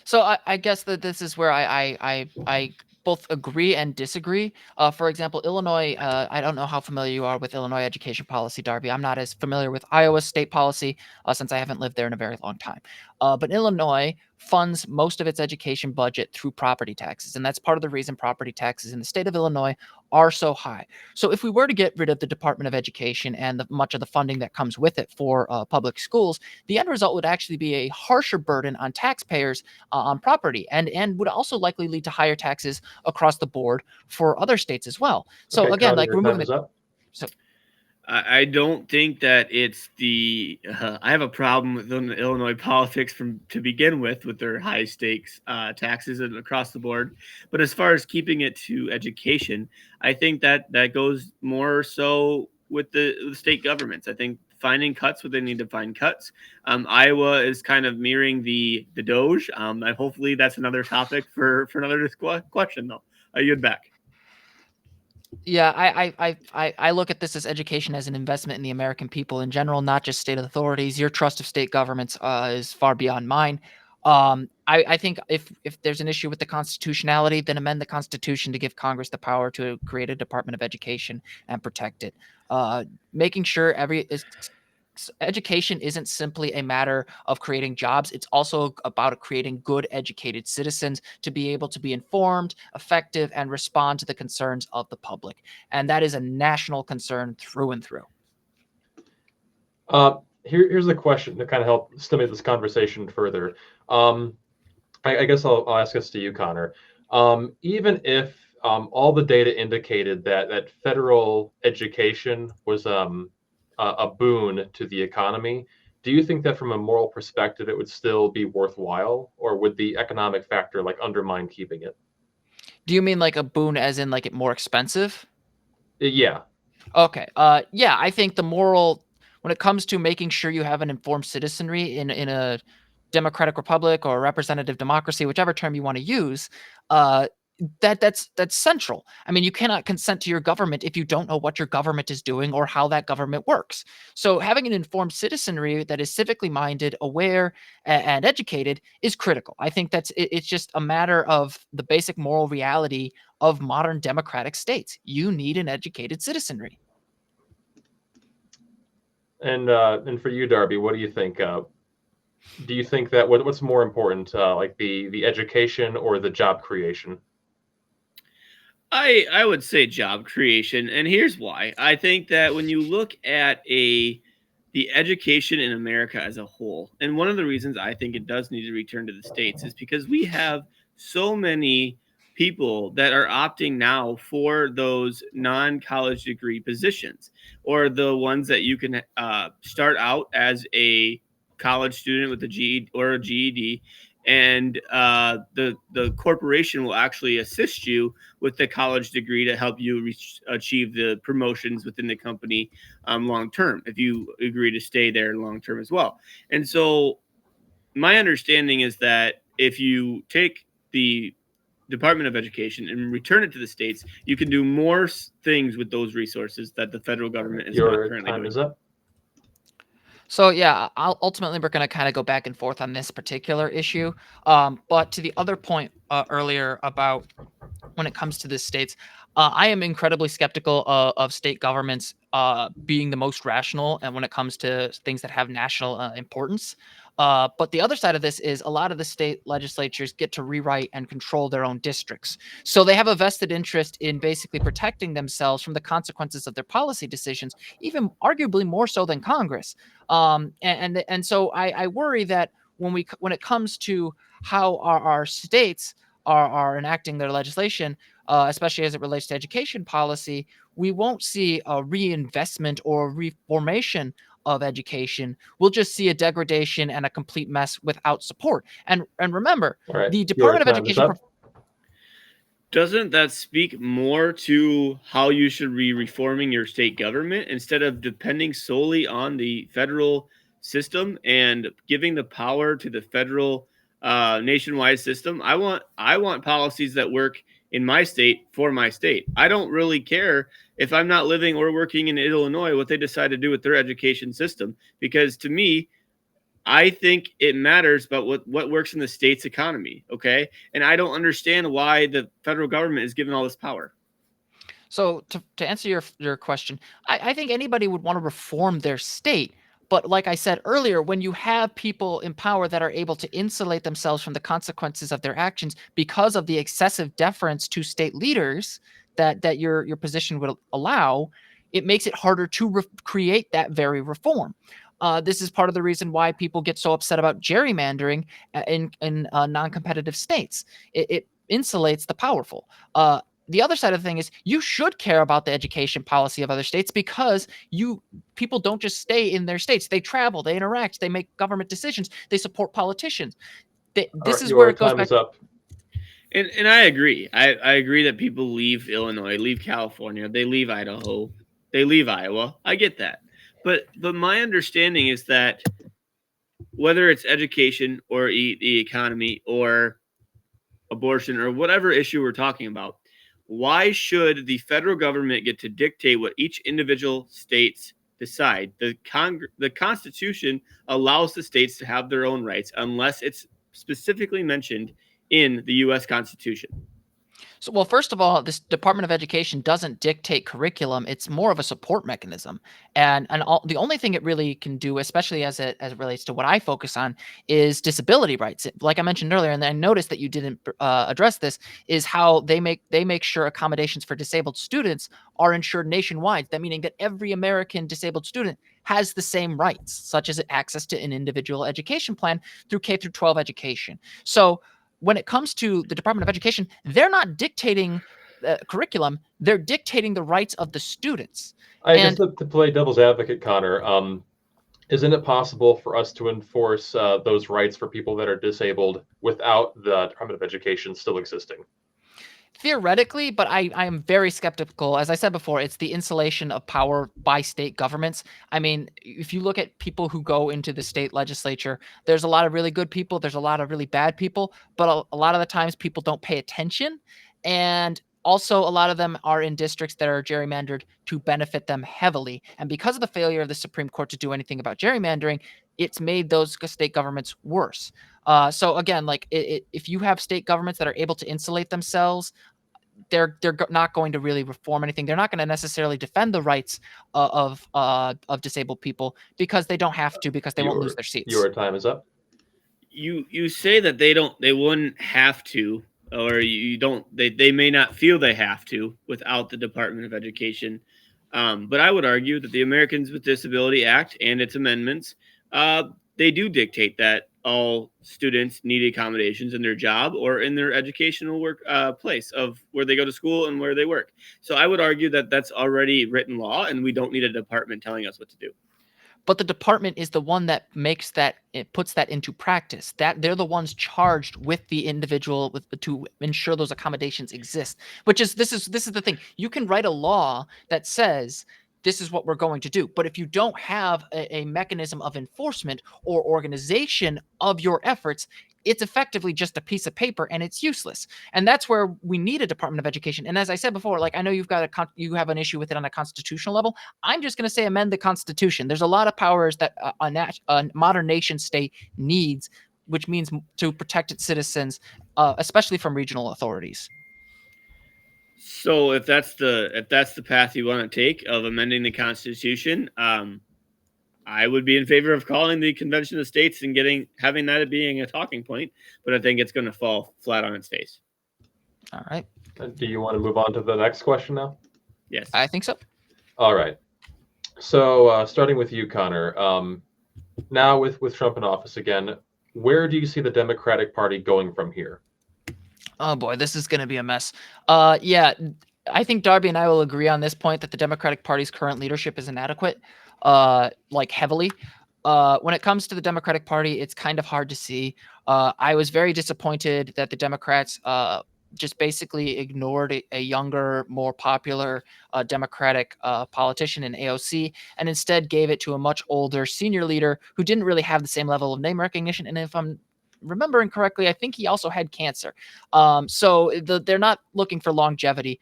So I guess that this is where I both agree and disagree. For example, Illinois. I don't know how familiar you are with Illinois education policy, Darby. I'm not as familiar with Iowa's state policy since I haven't lived there in a very long time. But Illinois funds most of its education budget through property taxes, and that's part of the reason property taxes in the state of Illinois are so high. So if we were to get rid of the Department of Education and much of the funding that comes with it for public schools, the end result would actually be a harsher burden on taxpayers on property, and would also likely lead to higher taxes across the board for other states as well. So Okay, again, Connor, like your time removing is the up. so I don't think that it's the. I have a problem with Illinois politics from to begin with their high stakes taxes and across the board. But as far as keeping it to education, I think that goes more so with the state governments. I think finding cuts where they need to find cuts. Iowa is kind of mirroring the Doge. And hopefully that's another topic for another question though. You'd back. yeah, I look at this as education as an investment in the American people in general, not just state authorities. Your trust of state governments is far beyond mine. I think if there's an issue with the constitutionality, then amend the Constitution to give Congress the power to create a Department of Education and protect it. Making sure education isn't simply a matter of creating jobs. It's also about creating good, educated citizens to be able to be informed, effective, and respond to the concerns of the public. And that is a national concern through and through. Here's the question to kind of help stimulate this conversation further. I guess I'll ask this to you, Connor. Even if all the data indicated that federal education was a boon to the economy, do you think that from a moral perspective it would still be worthwhile, or would the economic factor like undermine keeping it? Do you mean like a boon as in like it more expensive? Yeah. Okay. Yeah, I think the moral when it comes to making sure you have an informed citizenry in a democratic republic or representative democracy, whichever term you want to use, uh, that's central. I mean, you cannot consent to your government if you don't know what your government is doing or how that government works. So having an informed citizenry that is civically minded, aware, and educated is critical. I think it's just a matter of the basic moral reality of modern democratic states. You need an educated citizenry. And for you, Darby, what do you think? Do you think that what's more important, like the education or the job creation? I would say job creation, and here's why. I think that when you look at the education in America as a whole, and one of the reasons I think it does need to return to the states is because we have so many people that are opting now for those non-college degree positions, or the ones that you can start out as a college student with a GED or a GED, and the corporation will actually assist you with the college degree to help you achieve the promotions within the company long term, if you agree to stay there long term as well. And so, my understanding is that if you take the Department of Education and return it to the states, you can do more things with those resources that the federal government is not Your currently time doing. is up. So yeah, ultimately we're going to kind of go back and forth on this particular issue. But to the other point earlier about when it comes to the states, I am incredibly skeptical of state governments being the most rational, and when it comes to things that have national importance. But the other side of this is a lot of the state legislatures get to rewrite and control their own districts. So they have a vested interest in basically protecting themselves from the consequences of their policy decisions, even arguably more so than Congress. And so I worry that when it comes to how our states are enacting their legislation, especially as it relates to education policy, we won't see a reinvestment or reformation of education. We'll just see a degradation and a complete mess without support. And remember, All right, the your Department of time is Education. up. Doesn't that speak more to how you should be reforming your state government instead of depending solely on the federal system and giving the power to the federal nationwide system? I want policies that work in my state for my state. I don't really care if I'm not living or working in Illinois what they decide to do with their education system, because to me, I think it matters about what works in the state's economy. Okay. And I don't understand why the federal government is given all this power. So to answer your question, I think anybody would want to reform their state. But like I said earlier, when you have people in power that are able to insulate themselves from the consequences of their actions because of the excessive deference to state leaders that your position would allow, it makes it harder to create that very reform. This is part of the reason why people get so upset about gerrymandering in non-competitive states. It insulates the powerful. The other side of the thing is you should care about the education policy of other states because people don't just stay in their states. They travel, they interact, they make government decisions, they support politicians. All This right, is where your it goes time back. is up. And I agree. I agree that people leave Illinois, leave California, they leave Idaho, they leave Iowa. I get that. But my understanding is that whether it's education or the economy or abortion or whatever issue we're talking about, why should the federal government get to dictate what each individual states decide? The Constitution allows the states to have their own rights unless it's specifically mentioned in the U.S. Constitution. So, well, first of all, this Department of Education doesn't dictate curriculum. It's more of a support mechanism, the only thing it really can do, especially as it relates to what I focus on, is disability rights. Like I mentioned earlier, and I noticed that you didn't address this, is how they make sure accommodations for disabled students are ensured nationwide. That meaning that every American disabled student has the same rights, such as access to an individual education plan through K through 12 education. So when it comes to the Department of Education, they're not dictating curriculum; they're dictating the rights of the students. I guess And to play devil's advocate, Connor, isn't it possible for us to enforce those rights for people that are disabled without the Department of Education still existing? Theoretically, but I am very skeptical. As I said before, it's the insulation of power by state governments. I mean, if you look at people who go into the state legislature, there's a lot of really good people, there's a lot of really bad people, but a lot of the times people don't pay attention. And also, a lot of them are in districts that are gerrymandered to benefit them heavily. And because of the failure of the Supreme Court to do anything about gerrymandering, it's made those state governments worse. So again, like if you have state governments that are able to insulate themselves, they're not going to really reform anything. They're not going to necessarily defend the rights of disabled people because they don't have to, because they won't lose their seats. Your time is up. You say that they wouldn't have to, or you don't, they may not feel they have to without the Department of Education. But I would argue that the Americans with Disability Act and its amendments, they do dictate that all students need accommodations in their job or in their educational work place of where they go to school and where they work. So I would argue that that's already written law, and we don't need a department telling us what to do. But the department is the one that makes that, it puts that into practice. That they're the ones charged with the individual to ensure those accommodations exist. Which is this is the thing. You can write a law that says this is what we're going to do, but if you don't have a mechanism of enforcement or organization of your efforts, it's effectively just a piece of paper and it's useless. And that's where we need a Department of Education. And as I said before, like I know you have an issue with it on a constitutional level. I'm just going to say amend the Constitution. There's a lot of powers that a modern nation state needs, which means to protect its citizens, especially from regional authorities. So if that's the path you want to take of amending the Constitution, I would be in favor of calling the Convention of States and having that being a talking point, but I think it's going to fall flat on its face. All right. Do you want to move on to the next question now? Yes, I think so. All right. So starting with you, Connor. Now with Trump in office again, where do you see the Democratic Party going from here? Oh boy, this is going to be a mess. Yeah, I think Darby and I will agree on this point that the Democratic Party's current leadership is inadequate, like heavily. When it comes to the Democratic Party, it's kind of hard to see. I was very disappointed that the Democrats just basically ignored a younger, more popular Democratic politician in AOC and instead gave it to a much older senior leader who didn't really have the same level of name recognition. And if I'm remembering correctly, I think he also had cancer. So they're not looking for longevity.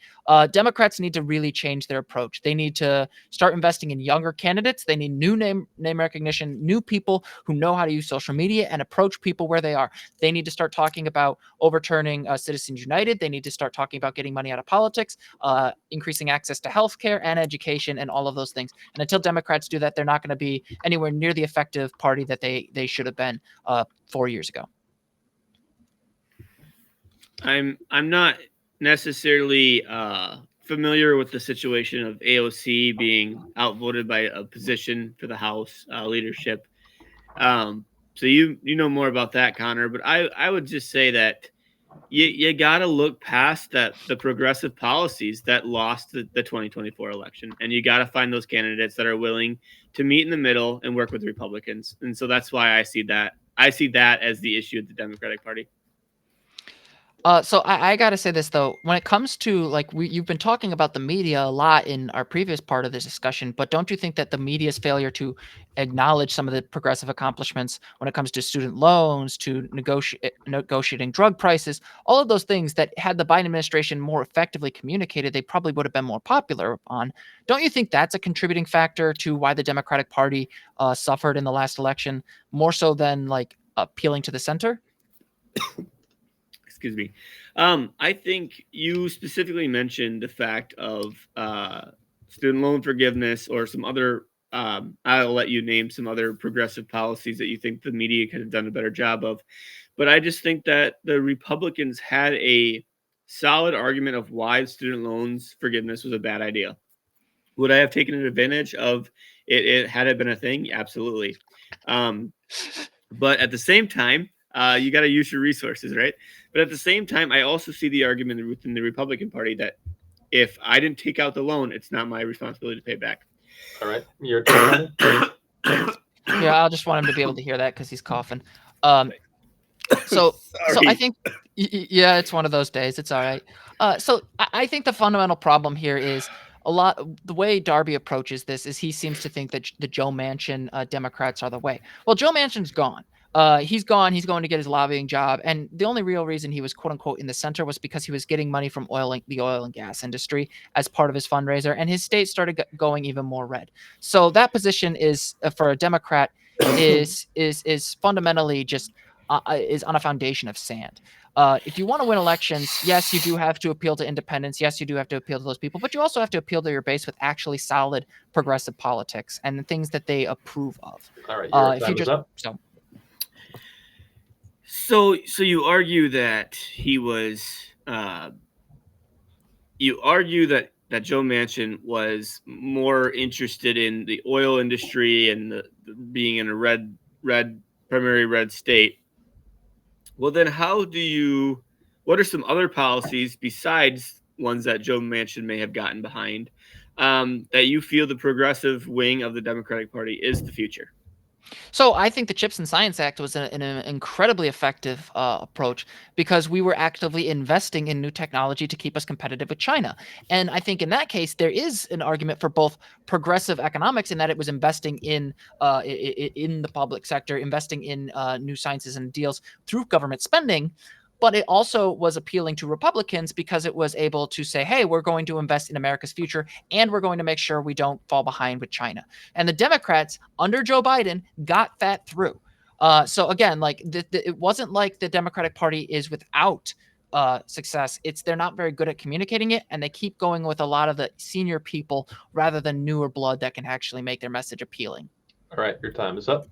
Democrats need to really change their approach. They need to start investing in younger candidates. They need new name recognition, new people who know how to use social media and approach people where they are. They need to start talking about overturning Citizens United. They need to start talking about getting money out of politics, increasing access to healthcare and education and all of those things. And until Democrats do that, they're not going to be anywhere near the effective party that they should have been 4 years ago. I'm not necessarily familiar with the situation of AOC being outvoted by a position for the House leadership. So you know more about that, Connor. But I would just say that you got to look past the progressive policies that lost the 2024 election, and you got to find those candidates that are willing to meet in the middle and work with Republicans. And so that's why I see that as the issue of the Democratic Party. So I gotta say this though, when it comes to like you've been talking about the media a lot in our previous part of this discussion, but don't you think that the media's failure to acknowledge some of the progressive accomplishments when it comes to student loans, to negotiating drug prices, all of those things that had the Biden administration more effectively communicated, they probably would have been more popular on. Don't you think that's a contributing factor to why the Democratic Party suffered in the last election, more so than like appealing to the center? Excuse me. I think you specifically mentioned the fact of student loan forgiveness or some other. I'll let you name some other progressive policies that you think the media could have done a better job of. But I just think that the Republicans had a solid argument of why student loans forgiveness was a bad idea. Would I have taken advantage of it had it been a thing? Absolutely. But at the same time, you got to use your resources, right? But at the same time, I also see the argument within the Republican Party that if I didn't take out the loan, it's not my responsibility to pay back. All right, your turn. Yeah, I'll just want him to be able to hear that because he's coughing. So I think Yeah, it's one of those days. It's all right. So I think the fundamental problem here is the way Darby approaches this is he seems to think that the Joe Manchin Democrats are the way. Well, Joe Manchin's gone. He's gone. He's going to get his lobbying job, and the only real reason he was quote unquote in the center was because he was getting money from the oil and gas industry as part of his fundraiser, and his state started going even more red. So that position is for a Democrat is fundamentally just is on a foundation of sand. If you want to win elections, yes, you do have to appeal to independents. Yes, you do have to appeal to those people, but you also have to appeal to your base with actually solid progressive politics and the things that they approve of. All right, your If you time is just up. So you argue that he was you argue that Joe Manchin was more interested in the oil industry and being in a primary red state. Well, then what are some other policies besides ones that Joe Manchin may have gotten behind that you feel the progressive wing of the Democratic Party is the future? So I think the Chips and Science Act was an incredibly effective approach because we were actively investing in new technology to keep us competitive with China. And I think in that case, there is an argument for both progressive economics in that it was investing in the public sector, investing in new sciences and deals through government spending. But it also was appealing to Republicans because it was able to say, hey, we're going to invest in America's future and we're going to make sure we don't fall behind with China. And the Democrats under Joe Biden got that through. So again, like it wasn't like the Democratic Party is without success. They're not very good at communicating it, and they keep going with a lot of the senior people rather than newer blood that can actually make their message appealing. All right, your time is up.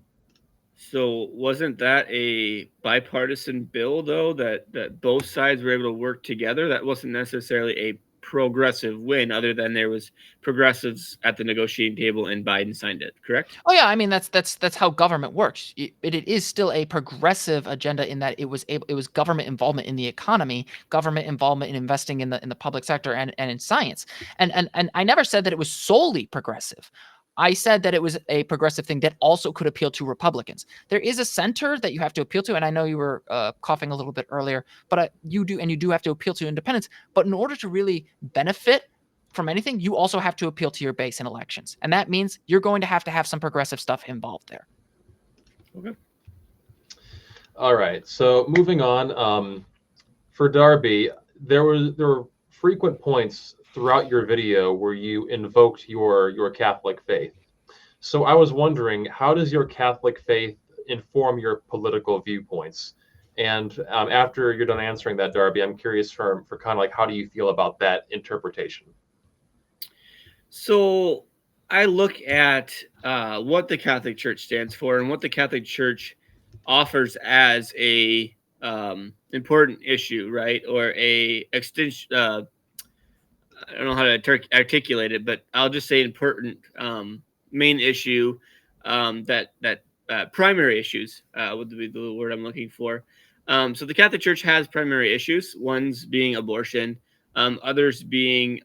So wasn't that a bipartisan bill, though, that both sides were able to work together? That wasn't necessarily a progressive win, other than there was progressives at the negotiating table and Biden signed it, correct? Oh yeah, I mean that's how government works. It is still a progressive agenda in that it was government involvement in the economy, government involvement in investing in the public sector and in science. And I never said that it was solely progressive. I said that it was a progressive thing that also could appeal to Republicans. There is a center that you have to appeal to, and I know you were coughing a little bit earlier, but you do have to appeal to independents. But in order to really benefit from anything, you also have to appeal to your base in elections. And that means you're going to have some progressive stuff involved there. Okay. All right. So moving on, for Darby, there were frequent points throughout your video where you invoked your Catholic faith. So I was wondering, how does your Catholic faith inform your political viewpoints? And after you're done answering that, Darby, I'm curious for kind of like, how do you feel about that interpretation? So I look at what the Catholic Church stands for and what the Catholic Church offers as a important issue, right? Or a extension. I don't know how to articulate it, but I'll just say important main issue that primary issues would be the word I'm looking for. So the Catholic Church has primary issues. One's being abortion, others being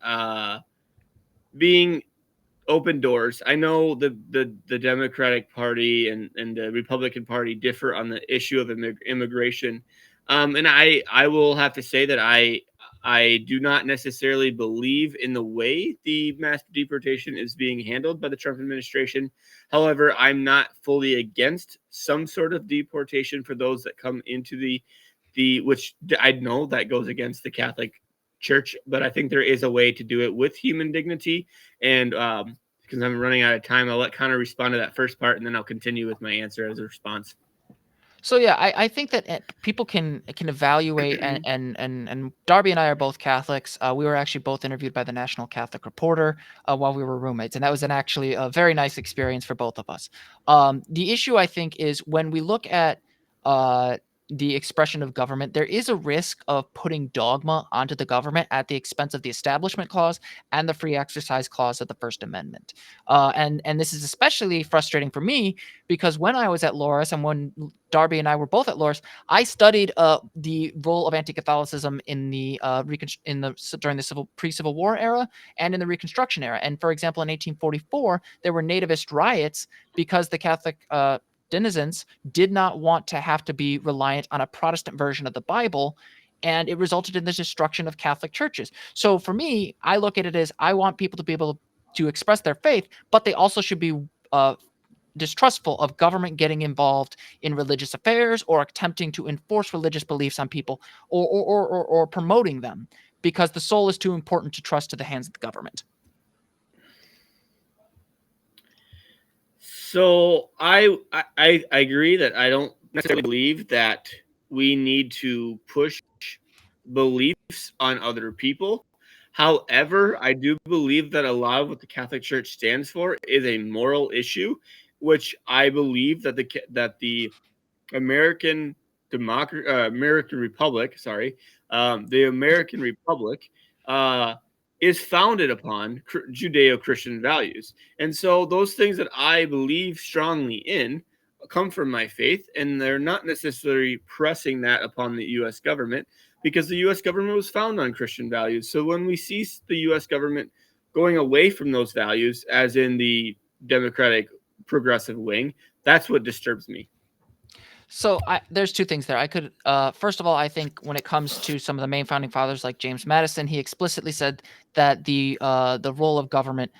open doors. I know the Democratic Party and the Republican Party differ on the issue of immigration, and I will have to say that I do not necessarily believe in the way the mass deportation is being handled by the Trump administration. However, I'm not fully against some sort of deportation for those that come into the which I know that goes against the Catholic Church, but I think there is a way to do it with human dignity. And because I'm running out of time, I'll let Connor respond to that first part, and then I'll continue with my answer as a response. So yeah, I think that people can evaluate and Darby and I are both Catholics. We were actually both interviewed by the National Catholic Reporter while we were roommates, and that was actually a very nice experience for both of us. The issue I think is when we look at the expression of government, there is a risk of putting dogma onto the government at the expense of the Establishment Clause and the Free Exercise Clause of the First Amendment. And this is especially frustrating for me because when I was at Loras and when Darby and I were both at Loras, I studied the role of anti-Catholicism in the during the pre-Civil War era and in the Reconstruction era. And for example, in 1844, there were nativist riots because the Catholic denizens did not want to have to be reliant on a Protestant version of the Bible and it resulted in the destruction of Catholic churches. So for me, I look at it as I want people to be able to express their faith, but they also should be distrustful of government getting involved in religious affairs or attempting to enforce religious beliefs on people, or promoting them, because the soul is too important to trust to the hands of the government. So I agree that I don't necessarily believe that we need to push beliefs on other people. However, I do believe that a lot of what the Catholic Church stands for is a moral issue, which I believe that the American American Republic, sorry, the American Republic is founded upon Judeo-Christian values, and so those things that I believe strongly in come from my faith, and they're not necessarily pressing that upon the U.S. government because the U.S. government was founded on Christian values. So when we see the U.S. government going away from those values, as in the Democratic progressive wing, that's what disturbs me. So there's two things there. I could, first of all, I think when it comes to some of the main founding fathers like James Madison, he explicitly said that the role of government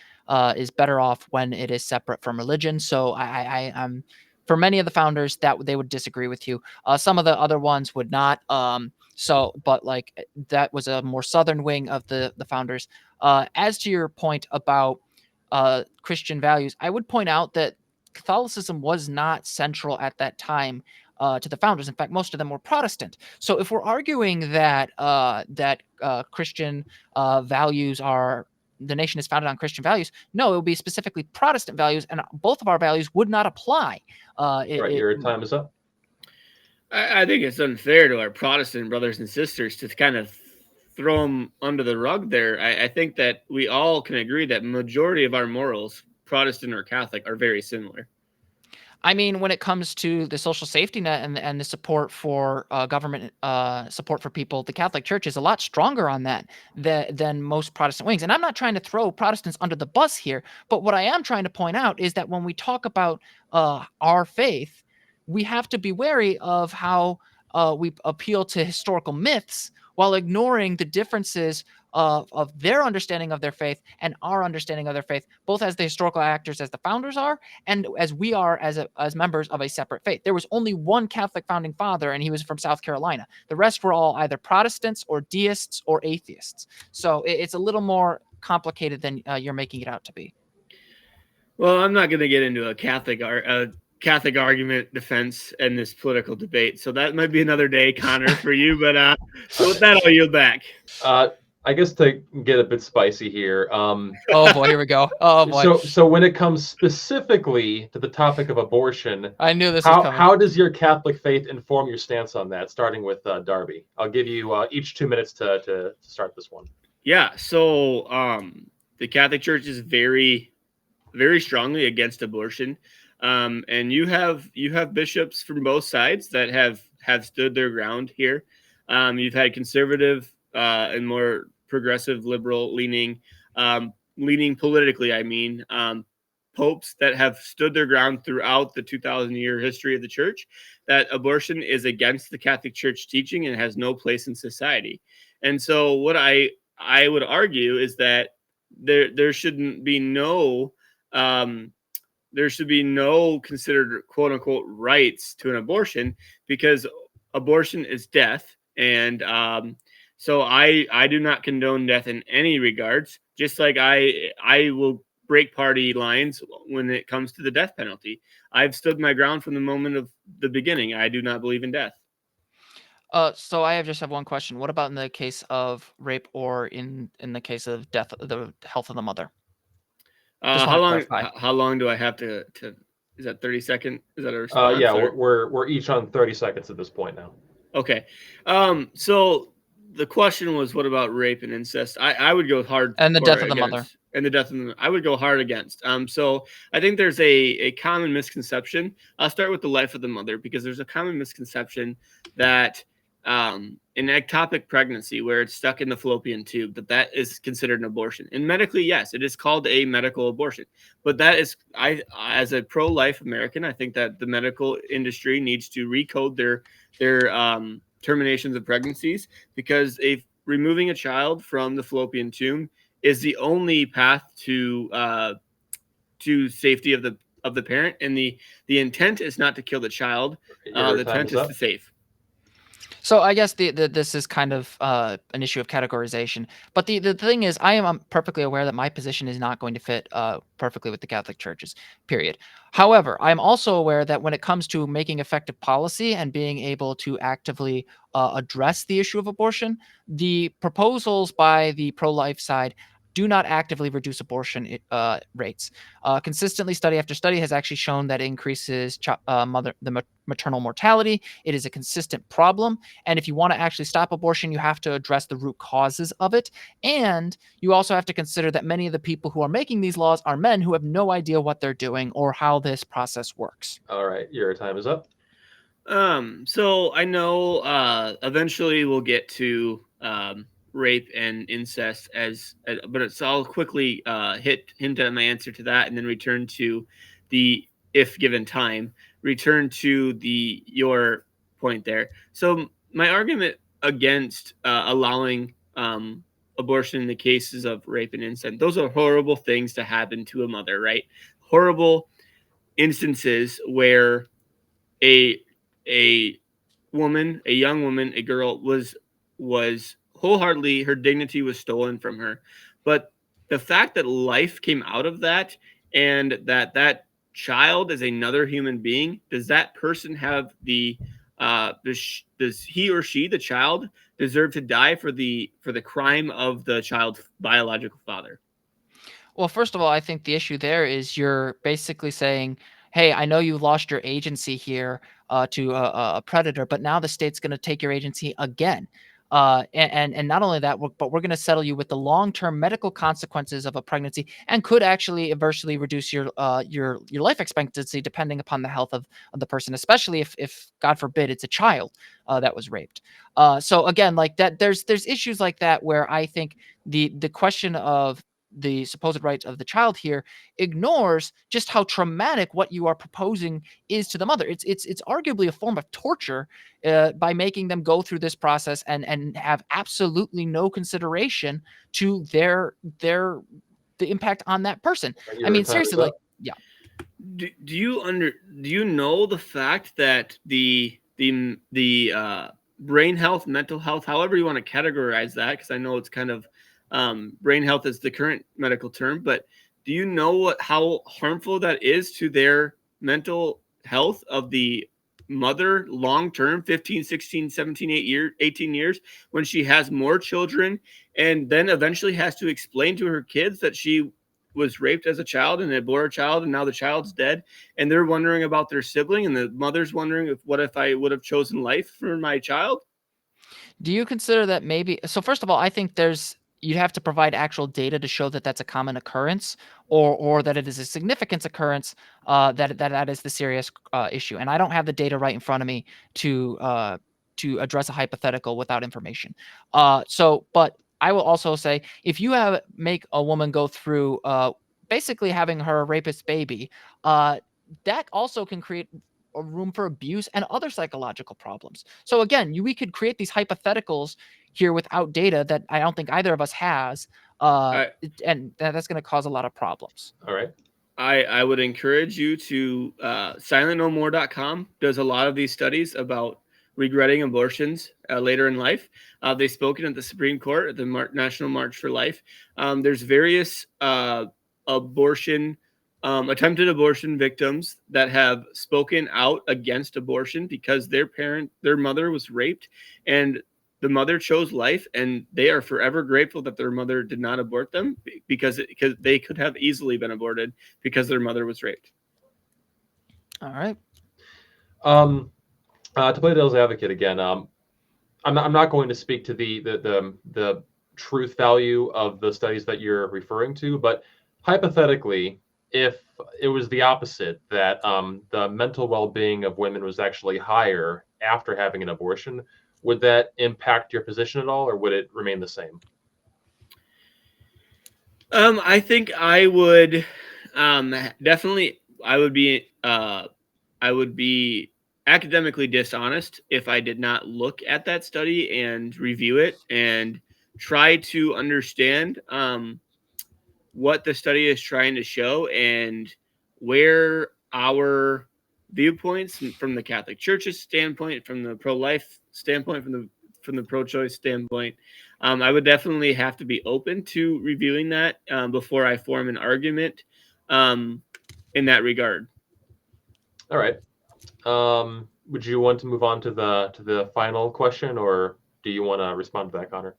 is better off when it is separate from religion. So I'm for many of the founders that they would disagree with you. Some of the other ones would not. But like that was a more southern wing of the founders. As to your point about Christian values, I would point out that Catholicism was not central at that time to the founders. In fact, most of them were Protestant. So if we're arguing that Christian values are the nation is founded on Christian values, no, it would be specifically Protestant values, and both of our values would not apply. Right, your time is up. I think it's unfair to our Protestant brothers and sisters to kind of throw them under the rug there. I think that we all can agree that majority of our morals, Protestant or Catholic, are very similar. I mean, when it comes to the social safety net and the support for government support for people, the Catholic Church is a lot stronger on that than most Protestant wings. And I'm not trying to throw Protestants under the bus here, but what I am trying to point out is that when we talk about our faith, we have to be wary of how we appeal to historical myths while ignoring the differences of their understanding of their faith and our understanding of their faith, both as the historical actors, as the founders are, and as we are as members of a separate faith. There was only one Catholic founding father, and he was from South Carolina. The rest were all either Protestants or deists or atheists. So it's a little more complicated than you're making it out to be. Well, I'm not going to get into a Catholic argument defense in this political debate, so that might be another day, Connor, for you. But so with that, I'll yield back. I guess to get a bit spicy here. Oh boy, here we go. Oh boy. So when it comes specifically to the topic of abortion, I knew this was coming. How does your Catholic faith inform your stance on that? Starting with Darby, I'll give you each 2 minutes to start this one. Yeah. So the Catholic Church is very, very strongly against abortion, and you have bishops from both sides that have stood their ground here. You've had conservative and more progressive, liberal leaning politically, I mean, popes that have stood their ground throughout the 2,000-year history of the church, that abortion is against the Catholic Church teaching and has no place in society. And so what I would argue is that there should be no considered quote unquote rights to an abortion, because abortion is death. And so I do not condone death in any regards, just like I will break party lines when it comes to the death penalty. I've stood my ground from the moment of the beginning. I do not believe in death. So I just have one question. What about in the case of rape, or in the case of death, the health of the mother? How long do I have to is that 30 seconds? Is that a response? Yeah, we're each on 30 seconds at this point now. Okay. So the question was, what about rape and incest? I would go hard and the death of the mother. And the death of the, I would go hard against. So I think there's a common misconception. I'll start with the life of the mother, because there's a common misconception that an ectopic pregnancy where it's stuck in the fallopian tube, that is considered an abortion. And medically, yes, it is called a medical abortion. But that is, as a pro-life American, I think that the medical industry needs to recode their terminations of pregnancies, because if removing a child from the fallopian tube is the only path to safety of the parent, and the intent is not to kill the child. Your The time intent is is up. to save. So I guess this is kind of an issue of categorization. But the thing is, I'm perfectly aware that my position is not going to fit perfectly with the Catholic Church's. Period. However, I'm also aware that when it comes to making effective policy and being able to actively address the issue of abortion, the proposals by the pro-life side do not actively reduce abortion rates. Consistently, study after study has actually shown that it increases maternal mortality. It is a consistent problem. And if you want to actually stop abortion, you have to address the root causes of it. And you also have to consider that many of the people who are making these laws are men who have no idea what they're doing or how this process works. All right, your time is up. So I know eventually we'll get to rape and incest but it's I'll quickly hint at my answer to that, and then return to the, if given time, return to your point there. So my argument against allowing abortion in the cases of rape and incest, those are horrible things to happen to a mother, right? Horrible instances where a a a young woman, a girl was wholeheartedly, her dignity was stolen from her. But the fact that life came out of that, and that child is another human being, does that person have does he or she, the child, deserve to die for the crime of the child's biological father? Well, first of all, I think the issue there is you're basically saying, "Hey, I know you lost your agency here to a predator, but now the state's going to take your agency again." And not only that, but we're going to settle you with the long-term medical consequences of a pregnancy, and could actually adversely reduce your life expectancy depending upon the health of the person, especially if God forbid it's a child that was raped. So again, like that, there's issues like that where I think the question of the supposed rights of the child here ignores just how traumatic what you are proposing is to the mother. It's arguably a form of torture by making them go through this process and have absolutely no consideration to the impact on that person. I Your mean, time is seriously, like, up. yeah. Do you know the fact that the brain health, mental health, however you want to categorize that, because I know it's kind of brain health is the current medical term, but do you know how harmful that is to their mental health of the mother long term, 15, 16, 17, 18 years, when she has more children, and then eventually has to explain to her kids that she was raped as a child and they bore a child, and now the child's dead, and they're wondering about their sibling, and the mother's wondering, if what if I would have chosen life for my child? Do you consider that maybe so first of all, I think you'd have to provide actual data to show that that's a common occurrence or that it is a significant occurrence, that is the serious issue. And I don't have the data right in front of me to address a hypothetical without information. But I will also say if you make a woman go through basically having her rapist baby, that also can create a room for abuse and other psychological problems. So again, we could create these hypotheticals here without data that I don't think either of us has, I and that's going to cause a lot of problems. All right. I would encourage you to silentnomore.com does a lot of these studies about regretting abortions later in life. They've spoken at the Supreme Court at the National March for Life. There's various abortion attempted abortion victims that have spoken out against abortion because their mother was raped, and the mother chose life, and they are forever grateful that their mother did not abort them, because they could have easily been aborted because their mother was raped. All right. To play devil's advocate again, I'm not going to speak to the truth value of the studies that you're referring to, but hypothetically, if it was the opposite, that the mental well-being of women was actually higher after having an abortion, would that impact your position at all, or would it remain the same? I think I would definitely I would be academically dishonest if I did not look at that study and review it and try to understand what the study is trying to show and where our viewpoints from the Catholic Church's standpoint, from the pro-life standpoint, from the pro-choice standpoint. I would definitely have to be open to reviewing that before I form an argument in that regard. All right. Would you want to move on to the final question, or do you want to respond to that, Connor?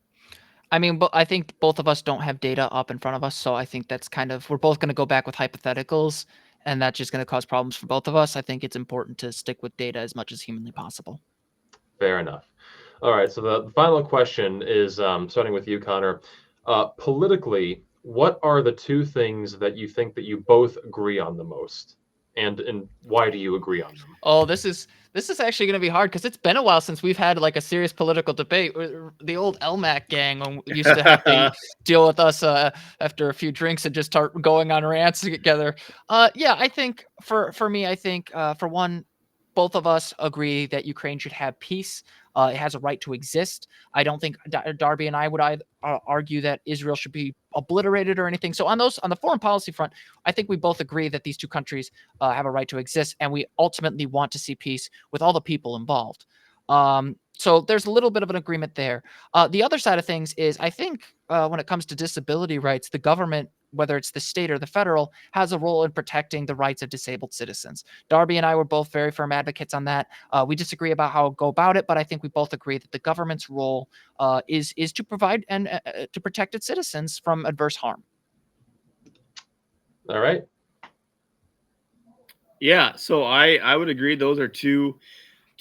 I mean, but I think both of us don't have data up in front of us, so I think that's kind of we're both going to go back with hypotheticals, and that's just going to cause problems for both of us. I think it's important to stick with data as much as humanly possible. Fair enough. All right. So the final question is starting with you, Connor. Politically, what are the two things that you think that you both agree on the most, and why do you agree on them? Oh, this is actually going to be hard because it's been a while since we've had like a serious political debate. The old LMAC gang used to have to deal with us after a few drinks and just start going on rants together. Yeah, I think for me, I think for one, both of us agree that Ukraine should have peace. It has a right to exist. I don't think Darby and I would argue that Israel should be obliterated or anything. So on the foreign policy front, I think we both agree that these two countries have a right to exist, and we ultimately want to see peace with all the people involved. So there's a little bit of an agreement there. The other side of things is I think when it comes to disability rights, the government, whether it's the state or the federal, has a role in protecting the rights of disabled citizens. Darby and I were both very firm advocates on that. We disagree about how to go about it, but I think we both agree that the government's role is to provide and to protect its citizens from adverse harm. All right. Yeah, so I would agree. Those are two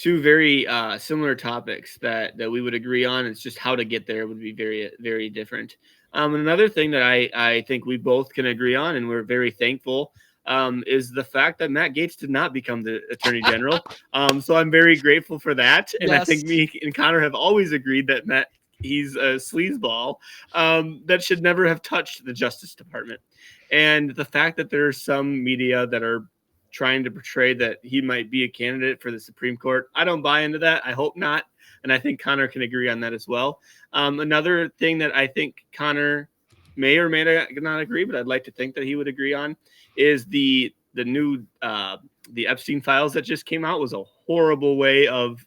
very similar topics that we would agree on. It's just how to get there would be very, very different. Another thing that I think we both can agree on, and we're very thankful, is the fact that Matt Gaetz did not become the Attorney General. So I'm very grateful for that. And I think me and Connor have always agreed that he's a sleazeball that should never have touched the Justice Department. And the fact that there's some media that are trying to portray that he might be a candidate for the Supreme Court, I don't buy into that. I hope not. And I think Connor can agree on that as well. Another thing that I think Connor may or may not agree, but I'd like to think that he would agree on, is the new the Epstein files that just came out was a horrible way of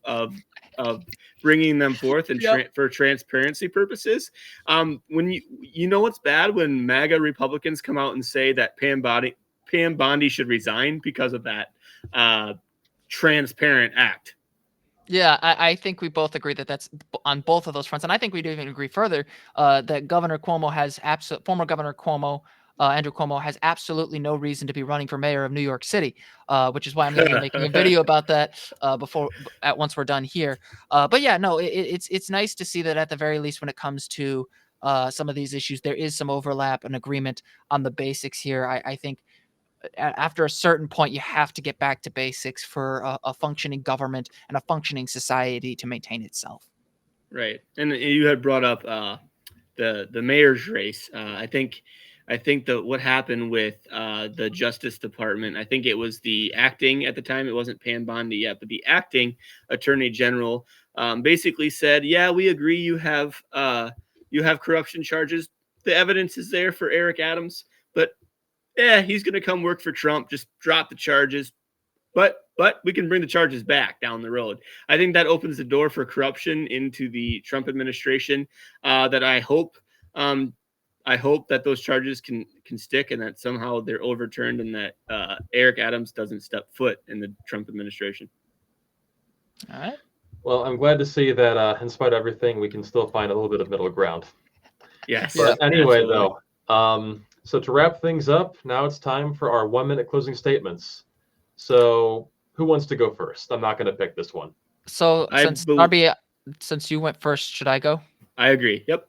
bringing them forth and for transparency purposes. When you know what's bad when MAGA Republicans come out and say that Pam Bondi should resign because of that transparent act. Yeah, I think we both agree that that's on both of those fronts. And I think we'd even agree further that former Governor Cuomo, Andrew Cuomo, has absolutely no reason to be running for mayor of New York City, which is why I'm going to be making a video about that once we're done here. But yeah, no, it's nice to see that at the very least when it comes to some of these issues, there is some overlap and agreement on the basics here. I think after a certain point, you have to get back to basics for a functioning government and a functioning society to maintain itself. Right. And you had brought up the mayor's race. I think that what happened with the Justice Department, I think it was the acting at the time. It wasn't Pam Bondi yet, but the acting Attorney General basically said, yeah, we agree you have corruption charges. The evidence is there for Eric Adams, but he's going to come work for Trump. Just drop the charges. But we can bring the charges back down the road. I think that opens the door for corruption into the Trump administration that I hope that those charges can stick and that somehow they're overturned and that Eric Adams doesn't step foot in the Trump administration. All right. Well, I'm glad to see that in spite of everything, we can still find a little bit of middle ground. Yes. But anyway, though, so to wrap things up, now it's time for our 1-minute closing statements. So who wants to go first? I'm not going to pick this one. So Darby, since you went first, should I go? I agree. Yep.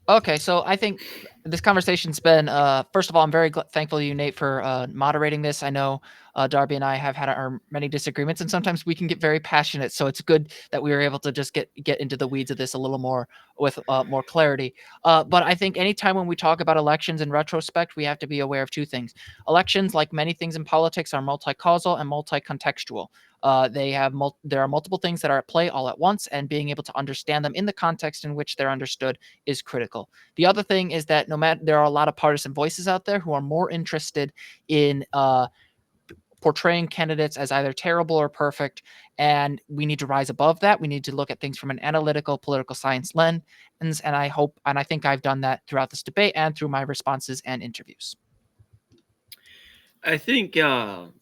Okay, so I think this conversation's been, first of all, I'm very thankful to you, Nate, for moderating this. I know Darby and I have had our many disagreements, and sometimes we can get very passionate. So it's good that we were able to just get into the weeds of this a little more with more clarity. But I think anytime when we talk about elections in retrospect, we have to be aware of two things. Elections, like many things in politics, are multi-causal and multi-contextual. There are multiple things that are at play all at once, and being able to understand them in the context in which they're understood is critical. The other thing is that no matter there are a lot of partisan voices out there who are more interested in portraying candidates as either terrible or perfect, and we need to rise above that. We need to look at things from an analytical political science lens, and I think I've done that throughout this debate and through my responses and interviews. I think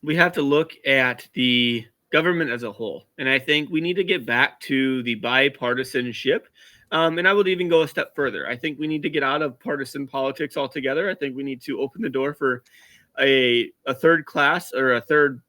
we have to look at the government as a whole, and I think we need to get back to the bipartisanship. And I would even go a step further. I think we need to get out of partisan politics altogether. I think we need to open the door for a third class or a third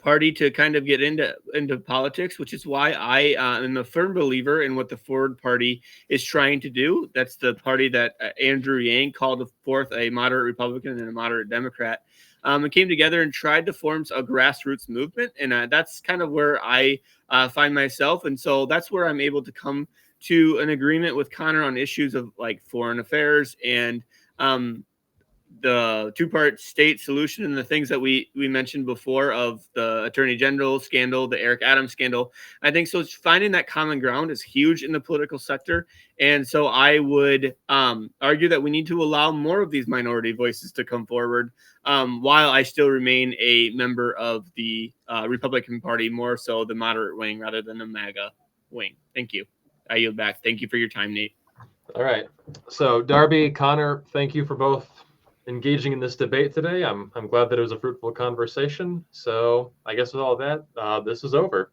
party to kind of get into politics, which is why I am a firm believer in what the Forward Party is trying to do. That's the party that Andrew Yang called forth a moderate Republican and a moderate Democrat. And came together and tried to form a grassroots movement. And that's kind of where I find myself. And so that's where I'm able to come to an agreement with Connor on issues of like foreign affairs and the two-part state solution and the things that we mentioned before of the Attorney General scandal, the Eric Adams scandal. I think so. Finding that common ground is huge in the political sector. And so I would argue that we need to allow more of these minority voices to come forward while I still remain a member of the Republican Party, more so the moderate wing rather than the MAGA wing. Thank you. I yield back. Thank you for your time, Nate. All right. So Darby, Connor, thank you for both engaging in this debate today. I'm glad that it was a fruitful conversation. So I guess with all that, this is over.